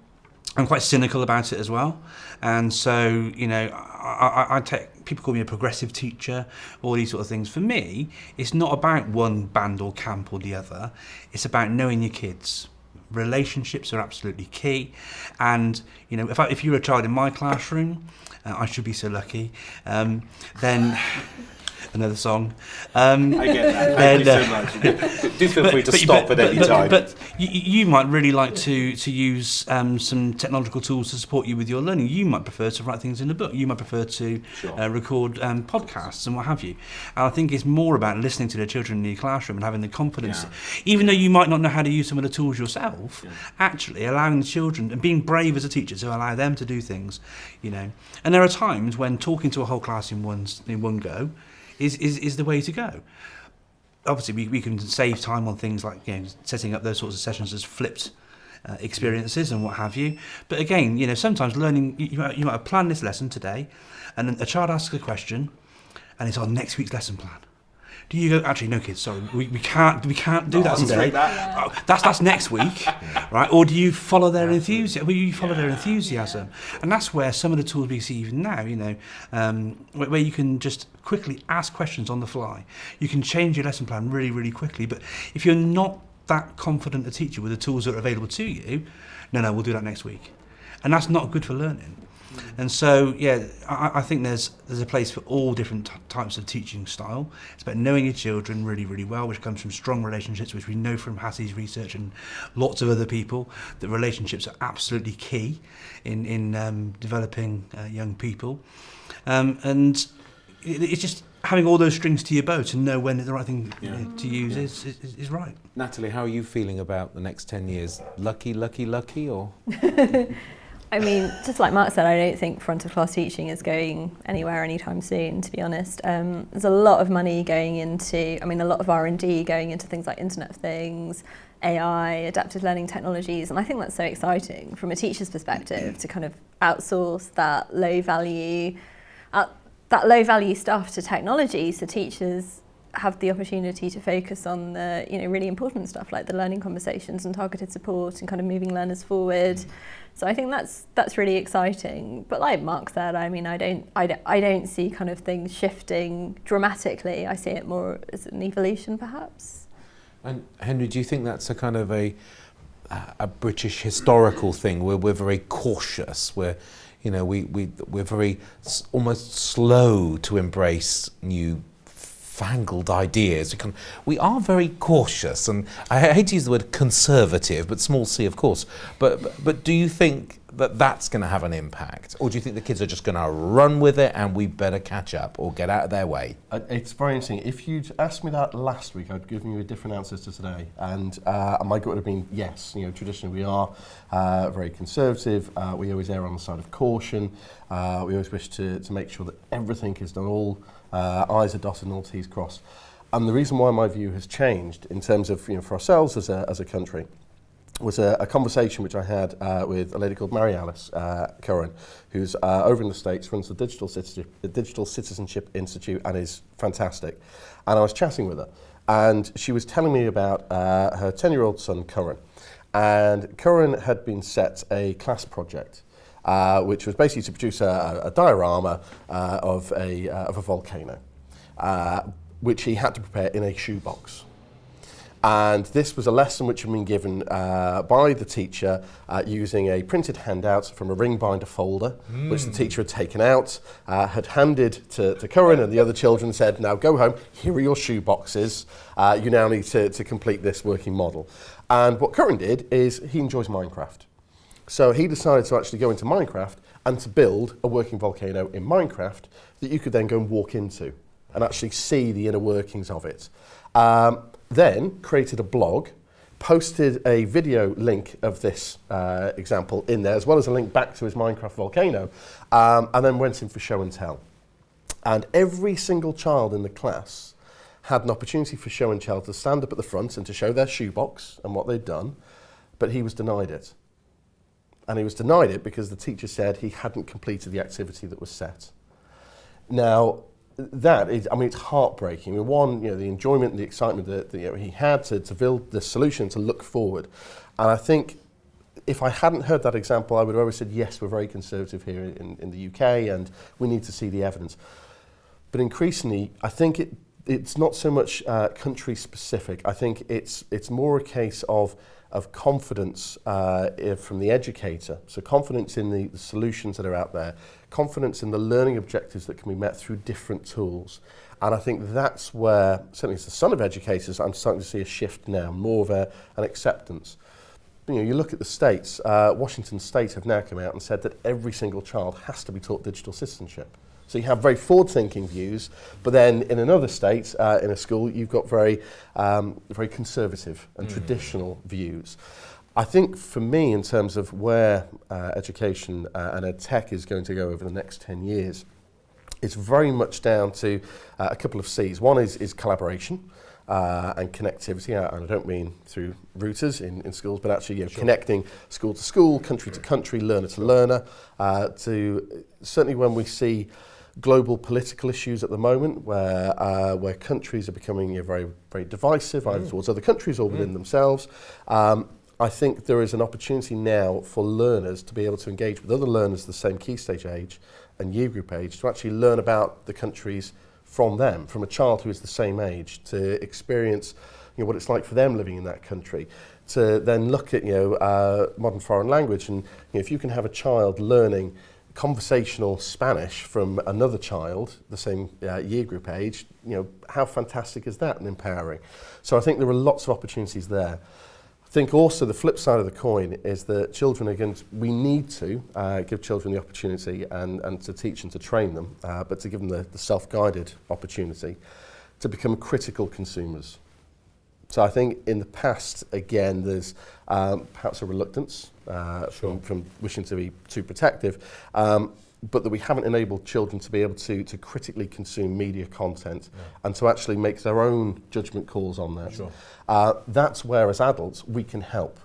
quite cynical about it as well. And so, I take, people call me a progressive teacher, all these sort of things. For me, it's not about one band or camp or the other. It's about knowing your kids. Relationships are absolutely key. And, if you're a child in my classroom, I should be so lucky, then... Another song. I
get that. Thank you so much. Do feel free to stop at any time.
But you might really like to use some technological tools to support you with your learning. You might prefer to write things in a book. You might prefer to record podcasts and what have you. And I think it's more about listening to the children in your classroom and having the confidence, even though you might not know how to use some of the tools yourself, actually allowing the children and being brave as a teacher to allow them to do things, And there are times when talking to a whole class in one go is the way to go. Obviously, we can save time on things like setting up those sorts of sessions as flipped experiences and what have you. But again, sometimes learning, you might have planned this lesson today, and then a child asks a question, and it's on next week's lesson plan. Do you go, actually, no kids, sorry, we can't do that today. That's next week, right? Or do you follow their enthusiasm? Will you follow their enthusiasm? And that's where some of the tools we see even now, where you can just quickly ask questions on the fly. You can change your lesson plan really, really quickly. But if you're not that confident a teacher with the tools that are available to you, no, we'll do that next week. And that's not good for learning. And so, I think there's a place for all different types of teaching style. It's about knowing your children really, really well, which comes from strong relationships, which we know from Hattie's research and lots of other people, that relationships are absolutely key in developing young people. And it's just having all those strings to your bow to know when the right thing to use is right.
Natalie, how are you feeling about the next 10 years? Lucky, or...?
I mean, just like Mark said, I don't think front of class teaching is going anywhere anytime soon, to be honest. There's a lot of money going into, a lot of R&D going into things like Internet of Things, AI, adaptive learning technologies, and I think that's so exciting from a teacher's perspective to kind of outsource that low value stuff to technology, so teachers have the opportunity to focus on the really important stuff like the learning conversations and targeted support and kind of moving learners forward. So I think that's really exciting. But like Mark said, I mean, I don't see kind of things shifting dramatically. I see it more as an evolution, perhaps.
And Henry, do you think that's a kind of a British historical thing where we're very cautious, where we're very almost slow to embrace new fangled ideas? We are very cautious, and I hate to use the word conservative, but small c, of course. But do you think that that's going to have an impact, or do you think the kids are just going to run with it and we better catch up or get out of their way?
It's very interesting. If you'd asked me that last week, I'd given you a different answer to today, and my gut would have been yes. Traditionally we are very conservative. We always err on the side of caution. We always wish to make sure that everything is done, all I's are dotted and all T's crossed. And the reason why my view has changed in terms of for ourselves as a country was a conversation which I had with a lady called Mary Alice Curran, who's over in the States, runs the Digital Citizenship Institute, and is fantastic. And I was chatting with her, and she was telling me about her 10-year-old son, Curran. And Curran had been set a class project, which was basically to produce a diorama of a volcano, which he had to prepare in a shoebox. And this was a lesson which had been given by the teacher using a printed handout from a ring binder folder, which the teacher had taken out, had handed to Curran and the other children, said, now go home, here are your shoe boxes, you now need to complete this working model. And what Curran did is he enjoys Minecraft. So he decided to actually go into Minecraft and to build a working volcano in Minecraft that you could then go and walk into and actually see the inner workings of it. Then created a blog, posted a video link of this example in there, as well as a link back to his Minecraft volcano, and then went in for show and tell. And every single child in the class had an opportunity for show and tell to stand up at the front and to show their shoebox and what they'd done, but he was denied it. And he was denied it because the teacher said he hadn't completed the activity that was set. Now, that is, I mean, it's heartbreaking. One, the enjoyment and the excitement that he had to build the solution, to look forward. And I think if I hadn't heard that example, I would have always said, yes, we're very conservative here in the UK and we need to see the evidence. But increasingly, I think it's not so much country specific. I think it's more a case of confidence from the educator. So confidence in the solutions that are out there, confidence in the learning objectives that can be met through different tools. And I think that's where, certainly as the son of educators, I'm starting to see a shift now, more of an acceptance. You look at the states, Washington State have now come out and said that every single child has to be taught digital citizenship. So you have very forward-thinking views, but then in another state, in a school, you've got very conservative and traditional views. I think for me, in terms of where education and EdTech is going to go over the next 10 years, it's very much down to a couple of C's. One is collaboration and connectivity, and I don't mean through routers in schools, but actually connecting school to school, country to country, learner to learner, to certainly when we see global political issues at the moment where countries are becoming very, very divisive, either towards other countries or within themselves. I think there is an opportunity now for learners to be able to engage with other learners the same key stage age and year group age to actually learn about the countries from them, from a child who is the same age, to experience what it's like for them living in that country, to then look at modern foreign language, and if you can have a child learning conversational Spanish from another child, the same year group age, how fantastic is that and empowering? So I think there are lots of opportunities there. I think also the flip side of the coin is that we need to give children the opportunity and to teach and to train them, but to give them the self-guided opportunity to become critical consumers. So I think in the past, again, there's perhaps a reluctance from wishing to be too protective, but that we haven't enabled children to be able to critically consume media content and to actually make their own judgment calls on that.
Sure.
That's where, as adults, we can help.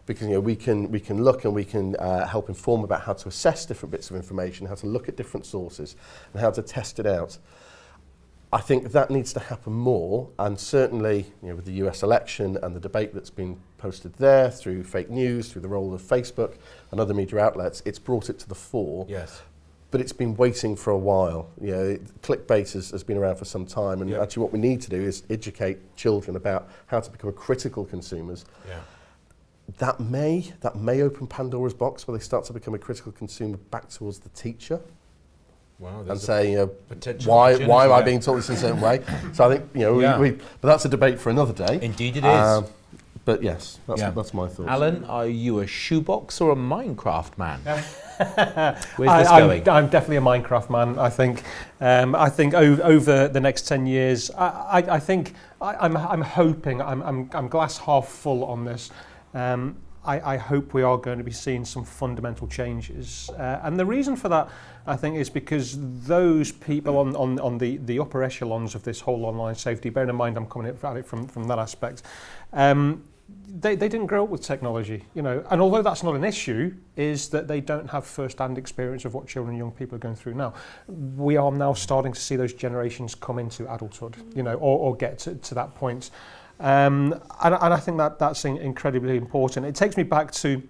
Because we can look and we can help inform about how to assess different bits of information, how to look at different sources, and how to test it out. I think that needs to happen more, and certainly, with the US election and the debate that's been posted there through fake news, through the role of Facebook and other media outlets, it's brought it to the fore.
Yes.
But it's been waiting for a while. Clickbait has been around for some time, and actually what we need to do is educate children about how to become critical consumers. Yeah. That may open Pandora's box where they start to become a critical consumer back towards the teacher.
Wow,
and say, why am I being taught this in a certain way? So I think, but that's a debate for another day.
Indeed it is.
But yes, that's my thoughts.
Alan, are you a shoebox or a Minecraft man? Where's this going?
I'm definitely a Minecraft man. I think over the next 10 years, I'm hoping, I'm glass half full on this. I hope we are going to be seeing some fundamental changes. And the reason for that, I think, is because those people on the upper echelons of this whole online safety, bearing in mind I'm coming at it from that aspect, they didn't grow up with technology, and although that's not an issue, is that they don't have first-hand experience of what children and young people are going through now. We are now starting to see those generations come into adulthood, or get to that point. And I think that's incredibly important. It takes me back to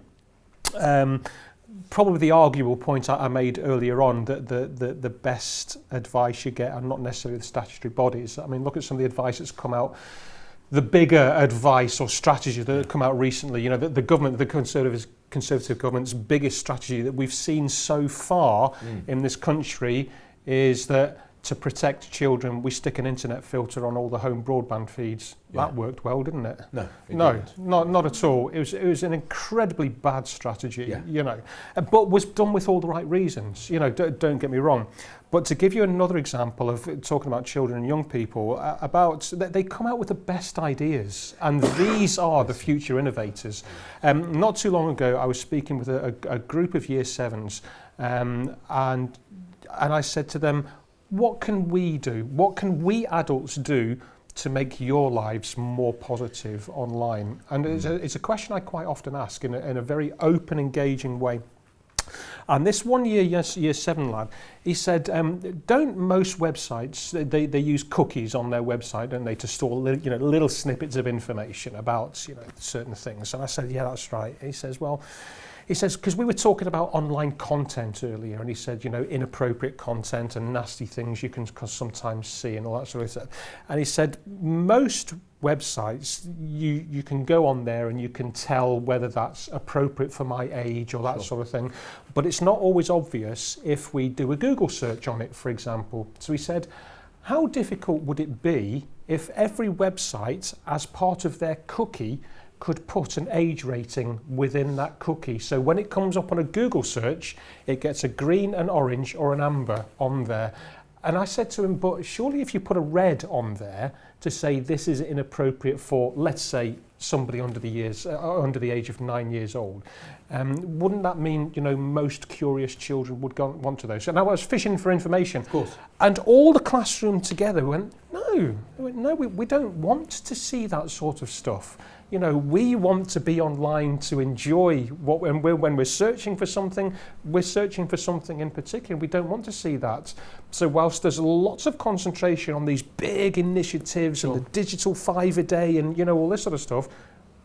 probably the arguable point I made earlier on, that the best advice you get are not necessarily the statutory bodies. I mean, look at some of the advice that's come out, the bigger advice or strategy that have come out recently. The government, the Conservative government's biggest strategy that we've seen so far in this country is that to protect children, we stick an internet filter on all the home broadband feeds. Yeah. That worked well, didn't it?
No,
not at all. It was an incredibly bad strategy, but was done with all the right reasons. Don't get me wrong. But to give you another example of talking about children and young people, they come out with the best ideas, and these are the future innovators. Not too long ago, I was speaking with a group of Year 7s, and I said to them, what can we do? What can we adults do to make your lives more positive online? And it's a question I quite often ask in a very open, engaging way. And this one year 7 lad, he said, don't most websites, they use cookies on their website, don't they, to store little snippets of information about certain things? And I said, yeah, that's right. He says, because we were talking about online content earlier, and he said, inappropriate content and nasty things you can sometimes see and all that sort of stuff. And he said, most websites, you can go on there and you can tell whether that's appropriate for my age or that sort of thing. But it's not always obvious if we do a Google search on it, for example. So he said, how difficult would it be if every website, as part of their cookie, could put an age rating within that cookie? So when it comes up on a Google search, it gets a green, an orange or an amber on there. And I said to him, but surely if you put a red on there to say this is inappropriate for, let's say, somebody under the age of 9 years old, wouldn't that mean most curious children would want to those? And I was fishing for information.
Of course.
And all the classroom together went, no, we don't want to see that sort of stuff. We want to be online to enjoy when we're searching for something, we're searching for something in particular. We don't want to see that. So whilst there's lots of concentration on these big initiatives and the digital 5 a day and all this sort of stuff,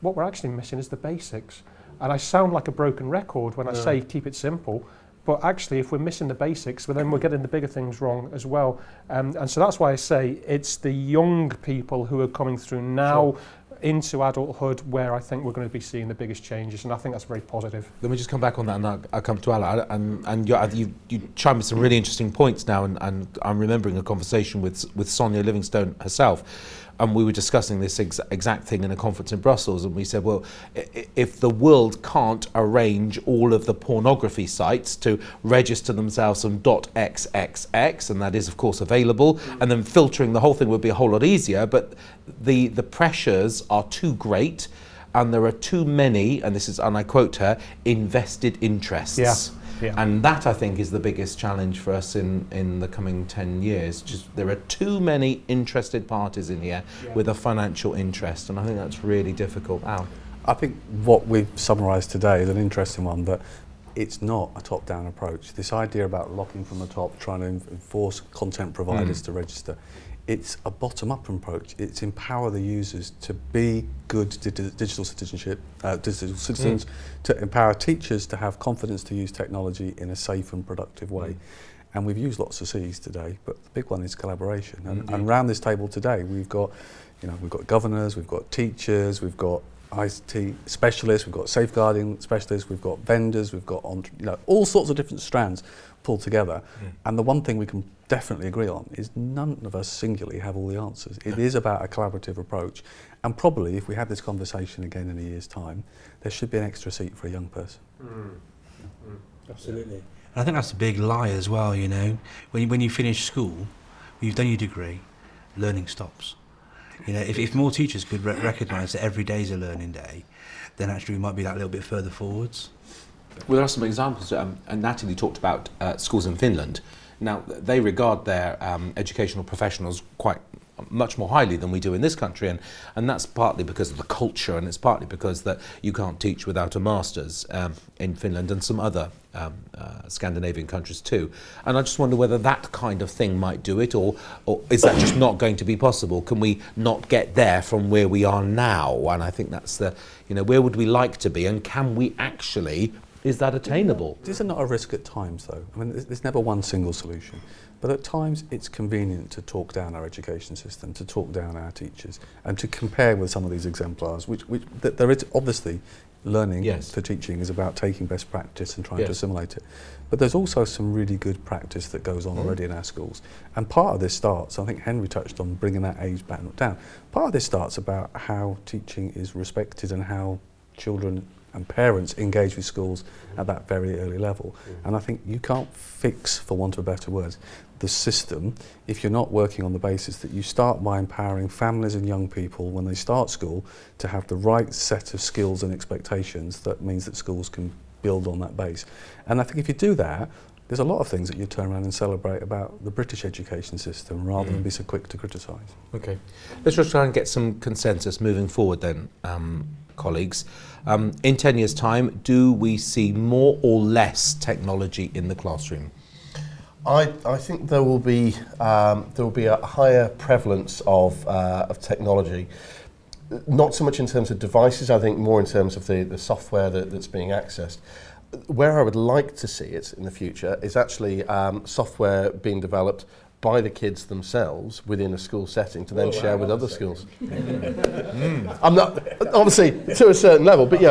what we're actually missing is the basics. And I sound like a broken record when I say keep it simple. But actually, if we're missing the basics, then we're getting the bigger things wrong as well. And so that's why I say it's the young people who are coming through now into adulthood where I think we're going to be seeing the biggest changes, and I think that's very positive.
Let me just come back on that, and I'll come to Alan. And you chimed with some really interesting points now, and I'm remembering a conversation with Sonia Livingstone herself, and we were discussing this exact thing in a conference in Brussels, and we said, well, if the world can't arrange all of the pornography sites to register themselves on .xxx, and that is of course available, and then filtering the whole thing would be a whole lot easier, but the pressures are too great, and there are too many, and this is, and I quote her, invested interests. Yeah. And that, I think, is the biggest challenge for us in the coming 10 years. Just there are too many interested parties in here with a financial interest, and I think that's really difficult. Al?
I think what we've summarised today is an interesting one, but it's not a top-down approach. This idea about locking from the top, trying to enforce content providers to register, it's a bottom-up approach. It's empower the users to be good digital citizens, to empower teachers to have confidence to use technology in a safe and productive way. And we've used lots of C's today, but the big one is collaboration. And around this table today, we've got governors, we've got teachers, we've got IT specialists, we've got safeguarding specialists, we've got vendors, we've got all sorts of different strands pulled together. And the one thing we can definitely agree on is none of us singularly have all the answers. It is about a collaborative approach. And probably if we have this conversation again in a year's time, there should be an extra seat for a young person.
Absolutely. And I think that's a big lie as well, you know. When you finish school, when you've done your degree, learning stops. You know, if more teachers could recognise that every day is a learning day, then actually we might be that little bit further forwards.
Well, there are some examples, and Natalie talked about schools in Finland. Now, they regard their educational professionals quite much more highly than we do in this country, and that's partly because of the culture, and it's partly because that you can't teach without a master's in Finland and some other Scandinavian countries too. And I just wonder whether that kind of thing might do it, or is that just not going to be possible? Can we not get there from where we are now? And I think that's where would we like to be, and can we actually, is that attainable?
Is there not a risk at times though? I mean, there's never one single solution. But at times it's convenient to talk down our education system, to talk down our teachers, and to compare with some of these exemplars, which there is obviously learning for teaching is about taking best practice and trying to assimilate it. But there's also some really good practice that goes on already in our schools. And part of this starts, I think Henry touched on bringing that age back down. Part of this starts about how teaching is respected and how children and parents engage with schools at that very early level. And I think you can't fix, for want of better words, the system if you're not working on the basis that you start by empowering families and young people when they start school to have the right set of skills and expectations. That means that schools can build on that base. And I think if you do that, there's a lot of things that you turn around and celebrate about the British education system rather than be so quick to criticise.
Okay, let's just try and get some consensus moving forward then, colleagues. In 10 years' time, do we see more or less technology in the classroom?
I think there will be a higher prevalence of technology, not so much in terms of devices. I think more in terms of the software that's being accessed. Where I would like to see it in the future is actually software being developed by the kids themselves within a school setting to then share with other schools. I'm not obviously to a certain level, but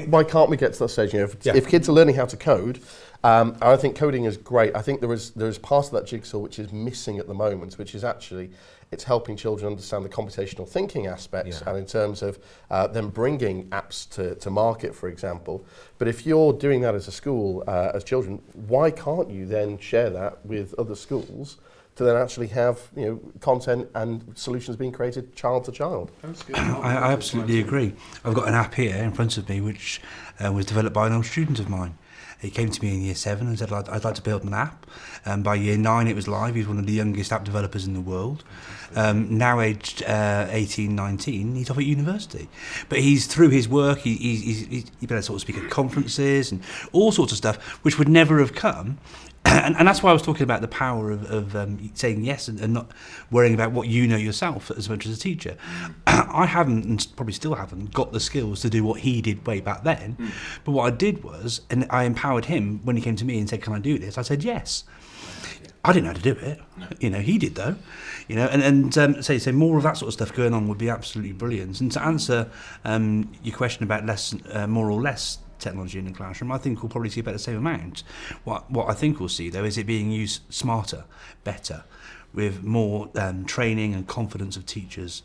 why can't we get to that stage? If kids are learning how to code. I think coding is great. I think there is part of that jigsaw which is missing at the moment, which is actually it's helping children understand the computational thinking aspects and in terms of them bringing apps to market, for example. But if you're doing that as a school, as children, why can't you then share that with other schools to then actually have content and solutions being created child to child?
I absolutely agree. I've got an app here in front of me which was developed by an old student of mine. He came to me in year 7 and said, I'd like to build an app. By year 9 it was live. He's one of the youngest app developers in the world. Now aged 18, 19, he's off at university. But he's through his work, he's been able to sort of speak at conferences and all sorts of stuff, which would never have come. And that's why I was talking about the power of saying yes and not worrying about what you know yourself as much as a teacher. I haven't, and probably still haven't, got the skills to do what he did way back then. But what I did was, and I empowered him when he came to me and said, "Can I do this?" I said yes. I didn't know how to do it. He did though. So more of that sort of stuff going on would be absolutely brilliant. And to answer your question about more or less technology in the classroom, I think we'll probably see about the same amount. What I think we'll see though is it being used smarter, better, with more training and confidence of teachers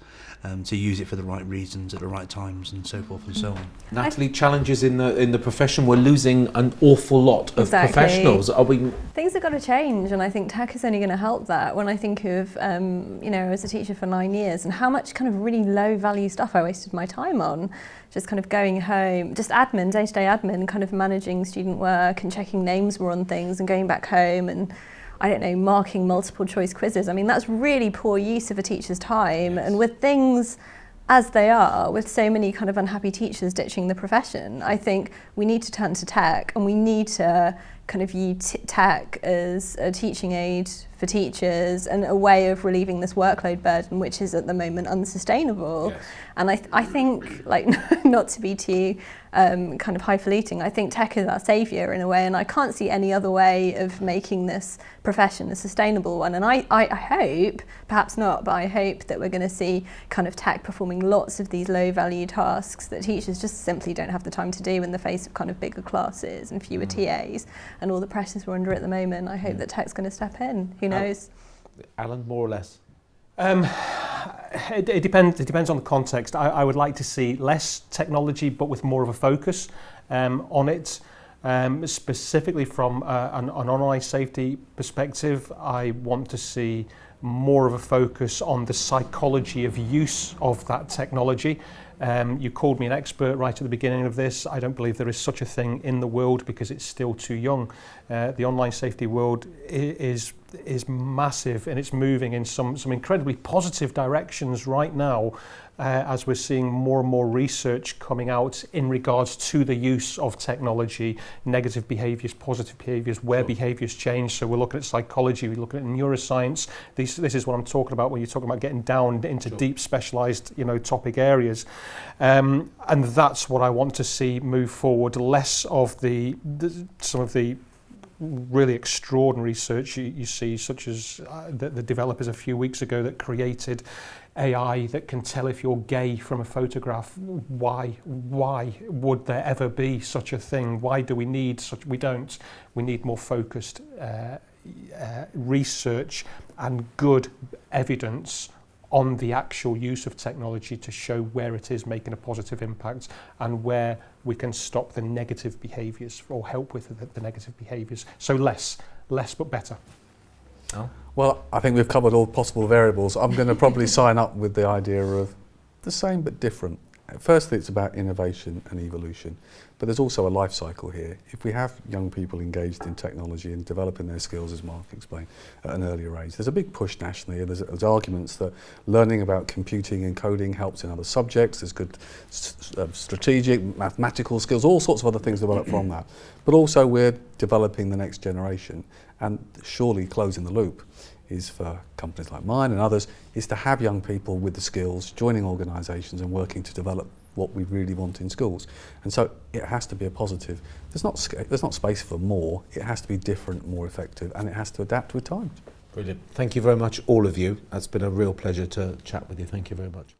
to use it for the right reasons at the right times and so forth and so on.
Natalie, challenges in the profession. We're losing an awful lot of professionals.
Things have got to change, and I think tech is only going to help that. When I think of, as a teacher for 9 years and how much kind of really low value stuff I wasted my time on, just kind of going home, just admin, day-to-day admin, kind of managing student work and checking names were on things and going back home and marking multiple choice quizzes. I mean, that's really poor use of a teacher's time. Yes. And with things as they are, with so many kind of unhappy teachers ditching the profession, I think we need to turn to tech and we need to kind of view tech as a teaching aid for teachers and a way of relieving this workload burden, which is at the moment unsustainable.
Yes.
And I think, like, not to be too kind of highfalutin, I think tech is our saviour in a way, and I can't see any other way of making this profession a sustainable one. And I hope, perhaps not, but I hope that we're going to see kind of tech performing lots of these low value tasks that teachers just simply don't have the time to do in the face of kind of bigger classes and fewer TAs and all the pressures we're under at the moment. I hope that tech's going to step in. Who knows?
Alan, more or less?
It depends on the context. I would like to see less technology, but with more of a focus on it. Specifically from an online safety perspective, I want to see more of a focus on the psychology of use of that technology. You called me an expert right at the beginning of this. I don't believe there is such a thing in the world because it's still too young. The online safety world is massive, and it's moving in some incredibly positive directions right now, as we're seeing more and more research coming out in regards to the use of technology, negative behaviours, positive behaviours, where behaviours change. So we're looking at psychology, we're looking at neuroscience. This is what I'm talking about when you're talking about getting down into deep specialised, topic areas. And that's what I want to see move forward, less of some of the really extraordinary research you see, such as the developers a few weeks ago that created AI that can tell if you're gay from a photograph. Why would there ever be such a thing? Why do we need such? We don't. We need more focused research and good evidence on the actual use of technology to show where it is making a positive impact and where we can stop the negative behaviours or help with the negative behaviours. So less but better.
Oh.
Well, I think we've covered all possible variables. I'm going to probably sign up with the idea of the same but different. Firstly, it's about innovation and evolution, but there's also a life cycle here. If we have young people engaged in technology and developing their skills, as Mark explained, at an earlier age, there's a big push nationally. There's arguments that learning about computing and coding helps in other subjects. There's good strategic, mathematical skills, all sorts of other things develop from that. But also we're developing the next generation, and surely closing the loop is for companies like mine and others, is to have young people with the skills joining organisations and working to develop what we really want in schools. And so it has to be a positive. There's not space for more. It has to be different, more effective, and it has to adapt with times.
Brilliant. Thank you very much, all of you. It's been a real pleasure to chat with you. Thank you very much.